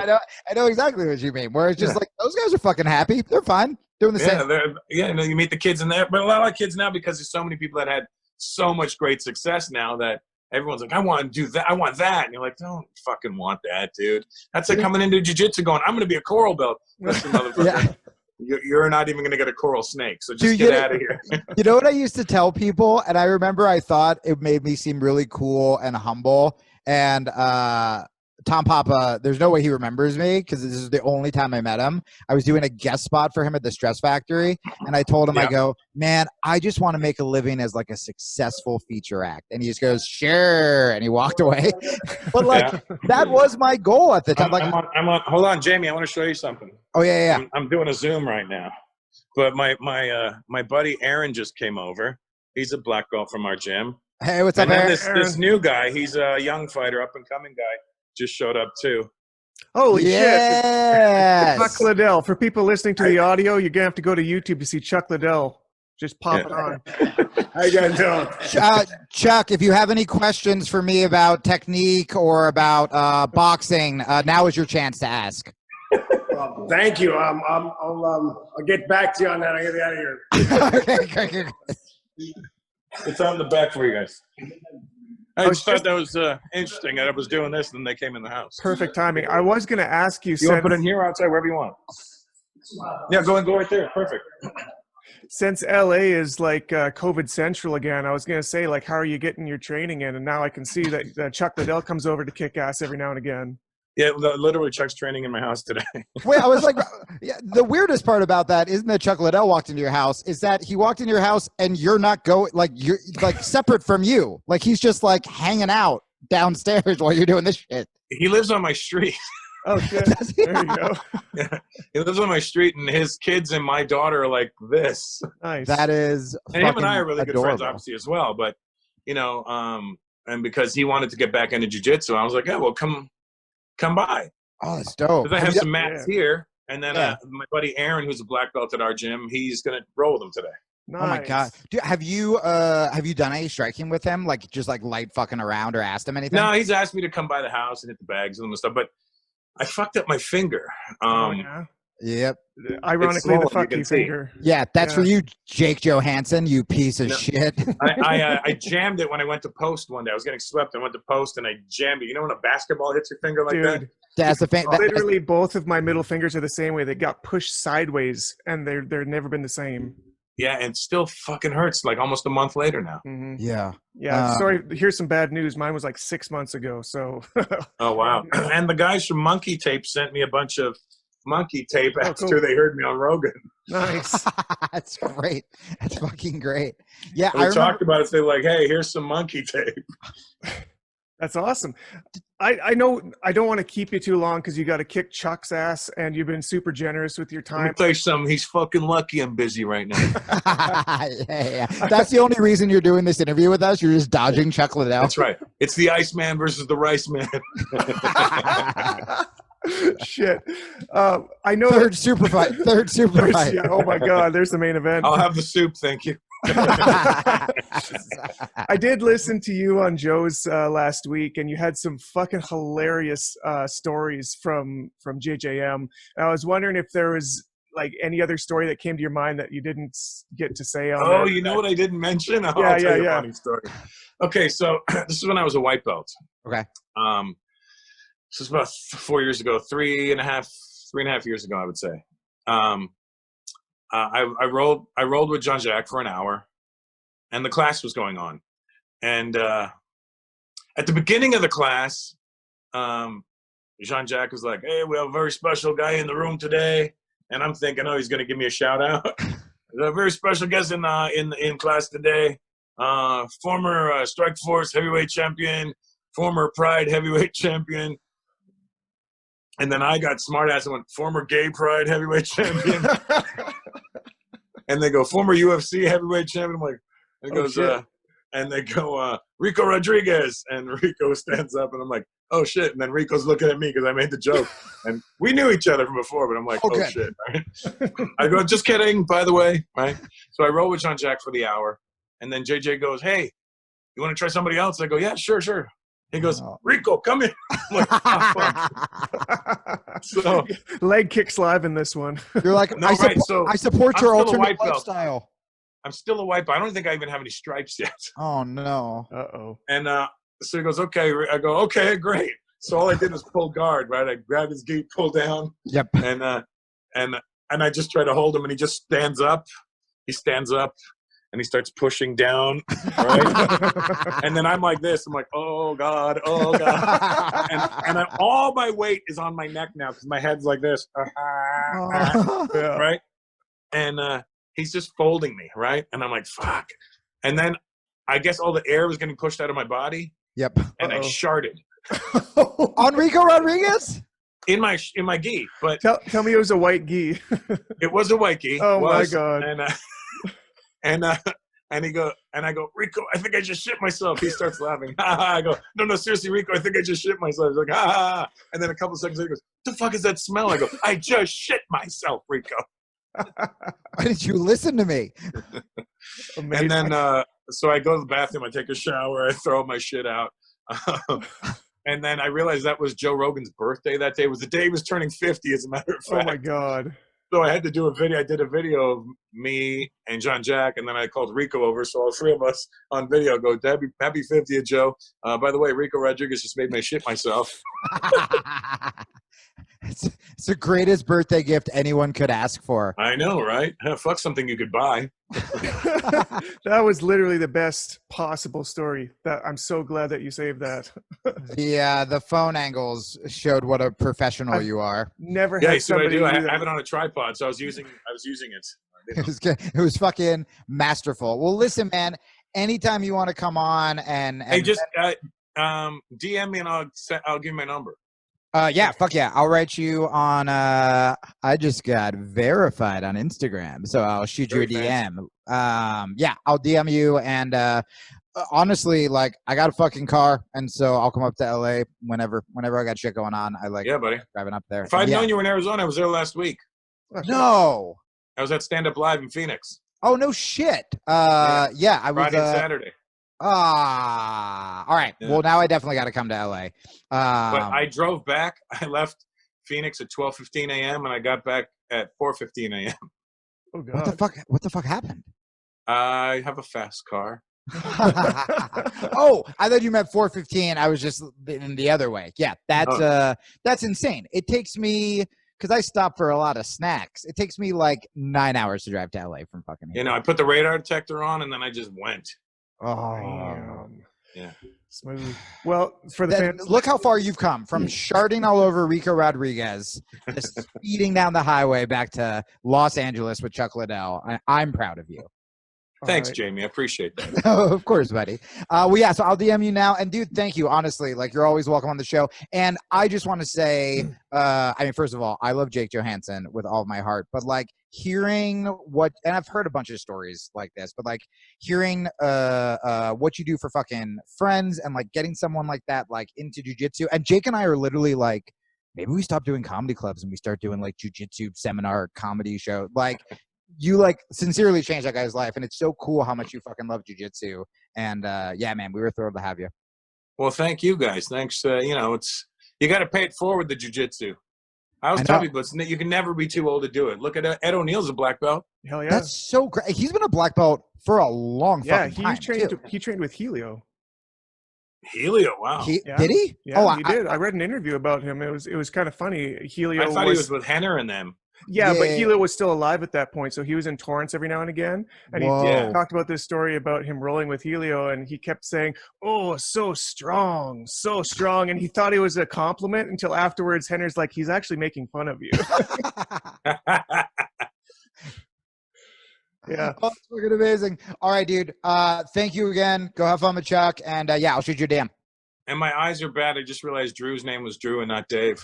I know exactly what you mean. Where it's just like, those guys are fucking happy. They're fine doing the same. You meet the kids in there, but a lot of kids now, because there's so many people that had so much great success now that everyone's like, I want to do that. I want that. And you're like, don't fucking want that, dude. That's like coming into jiu-jitsu going, I'm going to be a coral belt. Listen, motherfucker. You're not even going to get a coral snake, so just get out of here. You know what I used to tell people? And I remember I thought it made me seem really cool and humble. And Tom Papa, there's no way he remembers me because this is the only time I met him. I was doing a guest spot for him at the Stress Factory. And I told him, I go, man, I just want to make a living as like a successful feature act. And he just goes, sure. And he walked away. But like, that was my goal at the time. I'm on, hold on, Jamie, I want to show you something. Oh, yeah. I'm doing a Zoom right now. But my buddy Aaron just came over. He's a black belt from our gym. Hey, what's up, Aaron? Aaron? This new guy, he's a young fighter, up-and-coming guy, just showed up too. Holy shit. Chuck Liddel. For people listening to the audio, you're going to have to go to YouTube to see Chuck Liddel. Just pop it on. How you guys doing? Chuck, if you have any questions for me about technique or about boxing, now is your chance to ask. Thank you. I'll get back to you on that. I get out of here. Okay, great. It's on the back for you guys. I just thought that was interesting that I was doing this, and then they came in the house. Perfect timing. I was going to ask you. You want to put it in here or outside, wherever you want? Yeah, go right there. Perfect. Since LA is like COVID central again, I was going to say, like, how are you getting your training in? And now I can see that Chuck Liddel comes over to kick ass every now and again. Yeah, literally Chuck's training in my house today. Wait, I was like, the weirdest part about that isn't that Chuck Liddel walked into your house, is that he walked into your house and you're not going, like, you're like separate from you. Like, he's just like hanging out downstairs while you're doing this shit. He lives on my street. Oh, shit. There you go. Yeah, he lives on my street, and his kids and my daughter are like this. Nice. That is and him and I are really adorable. good friends, obviously, as well. But, and because he wanted to get back into jiu-jitsu, I was like, yeah, well, come by. Oh, that's dope. Because I have some mats here, and then my buddy Aaron, who's a black belt at our gym, he's going to roll with them today. Nice. Oh my god! Dude, have you done any striking with him? Like just like light fucking around or asked him anything? No, he's asked me to come by the house and hit the bags and stuff, but I fucked up my finger. Oh yeah. Yep. Ironically, swollen, the fuck you you can see. finger. Yeah, that's for you, Jake Johansson, you piece of No. shit. I jammed it when I went to post one day. I was getting swept. I went to post and I jammed it. You know when a basketball hits your finger like that? Dude, That's the thing. literally both of my middle fingers are the same way. They got pushed sideways, and they're never been the same. Yeah, and still fucking hurts like almost a month later now. Mm-hmm. Yeah. Yeah. Sorry. Here's some bad news. Mine was like 6 months ago. So. Oh wow! And the guys from Monkey Tape sent me a bunch of Monkey Tape after cool. they heard me on Rogan. Nice. That's great. That's fucking great. Yeah, We talked about it. They're like, "Hey, here's some Monkey Tape." That's awesome. I know I don't want to keep you too long because you got to kick Chuck's ass, and you've been super generous with your Let me time. tell you something. He's fucking lucky I'm busy right now. yeah. That's the only reason you're doing this interview with us. You're just dodging Chuck Liddell. That's right. It's the Iceman versus the Rice Man. Shit. I know. Third super fight. Yeah, oh my God. There's the main event. I'll have the soup, thank you. I did listen to you on Joe's last week, and you had some fucking hilarious stories from JJM. And I was wondering if there was like any other story that came to your mind that you didn't get to say on. Oh, you know what I didn't mention? I'll tell you a funny story. Okay, so this is when I was a white belt. Okay. This is about 4 years ago, three and a half years ago, I would say. I rolled with Jacques for an hour, and the class was going on. And at the beginning of the class, Jacques was like, "Hey, we have a very special guy in the room today," and I'm thinking, "Oh, he's going to give me a shout out." A very special guest in class today, former Strikeforce heavyweight champion, former Pride heavyweight champion. And then I got smart ass and went, former Gay Pride heavyweight champion. And they go, former UFC heavyweight champion. I'm like, and it goes, and they go, Rico Rodriguez. And Rico stands up, and I'm like, oh shit. And then Rico's looking at me because I made the joke. And we knew each other from before, but I'm like, oh shit. Right? I go, just kidding, by the way. Right? So I roll with Jacques for the hour. And then JJ goes, hey, you want to try somebody else? I go, yeah, sure. He goes, Rico, come in. I'm like, oh, fuck. So, leg kicks live in this one. You're like, no, I support your alternate lifestyle. I'm still a white belt. I don't think I even have any stripes yet. Oh, no. Uh-oh. And so he goes, okay. I go, okay, great. So all I did was pull guard, right? I grabbed his gi, pull down. Yep. And I just try to hold him, and he just stands up. He stands up. And he starts pushing down, right? And then I'm like this. I'm like, oh God. And all my weight is on my neck now because my head's like this, right? And he's just folding me, right? And I'm like, fuck. And then I guess all the air was getting pushed out of my body. Yep. And I sharted. On Rico Rodriguez? In my gi. But tell me it was a white gi. It was a white gi. Oh my God. And I go, Rico, I think I just shit myself. He starts laughing. I go, no, seriously, Rico, I think I just shit myself. He's like, ha. And then a couple of seconds later, he goes, the fuck is that smell? I go, I just shit myself, Rico. Why didn't you listen to me? And then, so I go to the bathroom, I take a shower, I throw my shit out. And then I realized that was Joe Rogan's birthday that day. It was the day he was turning 50, as a matter of fact. Oh my God. So I had to do a video. I did a video of me and Jacques, and then I called Rico over. So all three of us on video go, happy 50th, Joe. By the way, Rico Rodriguez just made me shit myself. It's the greatest birthday gift anyone could ask for. I know, right? Fuck something you could buy. That was literally the best possible story. I'm so glad that you saved that. The phone angles showed what a professional you are. Never had somebody. I have it on a tripod, so I was using it. It was fucking masterful. Well, listen, man. Anytime you want to come on and hey, just DM me and I'll give you my number. Yeah, fuck yeah. I'll write you on I just got verified on Instagram, so I'll shoot you a DM. Yeah, I'll DM you, and honestly, like, I got a fucking car, and so I'll come up to LA whenever I got shit going on. I like buddy, driving up there. If I'd known you were in Arizona, I was there last week. No. I was at Stand Up Live in Phoenix. Oh, no shit. Yeah, I was. Friday and Saturday. All right. Yeah. Well, now I definitely got to come to LA. But I drove back. I left Phoenix at 12:15 a.m. and I got back at 4:15 a.m. Oh God. What the fuck happened? I have a fast car. Oh, I thought you meant 4:15. I was just in the other way. Yeah, that's insane. It takes me, because I stop for a lot of snacks, it takes me like 9 hours to drive to LA from fucking here. You know, I put the radar detector on and then I just went. Oh, Damn. Yeah. Smooth. Well, for the fans, look how far you've come from sharding all over Rico Rodriguez to speeding down the highway back to Los Angeles with Chuck Liddell. I'm proud of you. Thanks, right. Jamie. I appreciate that. Of course, buddy. Well, yeah, so I'll DM you now. And, dude, thank you. Honestly, like, you're always welcome on the show. And I just want to say, I mean, first of all, I love Jake Johansson with all of my heart. But, like, hearing what – and I've heard a bunch of stories like this. But, like, hearing what you do for fucking friends and, like, getting someone like that, like, into jiu-jitsu. And Jake and I are literally, like, maybe we stop doing comedy clubs and we start doing, like, jiu-jitsu seminar comedy show. Like – you like sincerely changed that guy's life, and it's so cool how much you fucking love jiu-jitsu. And yeah, man, we were thrilled to have you. Well, thank you guys. Thanks. You know, it's you got to pay it forward, the jiu-jitsu. I was telling people, you can never be too old to do it. Look at Ed O'Neill's a black belt. Hell yeah. That's so great. He's been a black belt for a long fucking time. He trained with Helio. Helio, wow. Did he? Yeah, he did. I read an interview about him. It was kind of funny. Helio. I thought he was with Henner and them. Yeah, but Helio was still alive at that point, so he was in Torrance every now and again. And he talked about this story about him rolling with Helio, and he kept saying, "Oh, so strong," and he thought it was a compliment until afterwards Henner's like, "He's actually making fun of you." Yeah. Oh, it's fucking amazing. All right, dude. Thank you again. Go have fun with Chuck, and yeah, I'll shoot you a DM. And my eyes are bad. I just realized Drew's name was Drew and not Dave.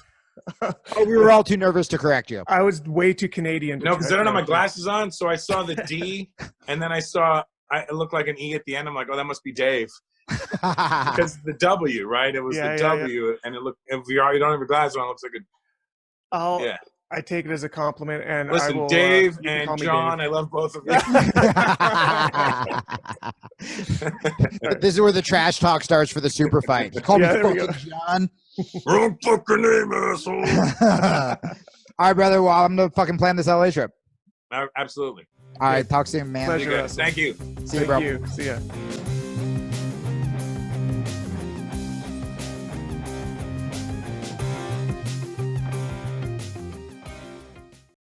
Oh, we were all too nervous to correct you. I was way too Canadian. No, because I don't have my glasses on, so I saw the D, and then it looked like an E at the end. I'm like, oh, that must be Dave. Because the W, right? It was the W, and it looked. If you don't have your glasses on, it looks like a. I take it as a compliment. And listen, I will, Dave and John, I love both of you. This is where the trash talk starts for the super fight. He called me fucking John. Wrong fucking name, asshole. All right, brother. Well, I'm gonna fucking plan this LA trip. Absolutely. All right, talk soon, man. Pleasure. Thank you. See you, bro. See ya.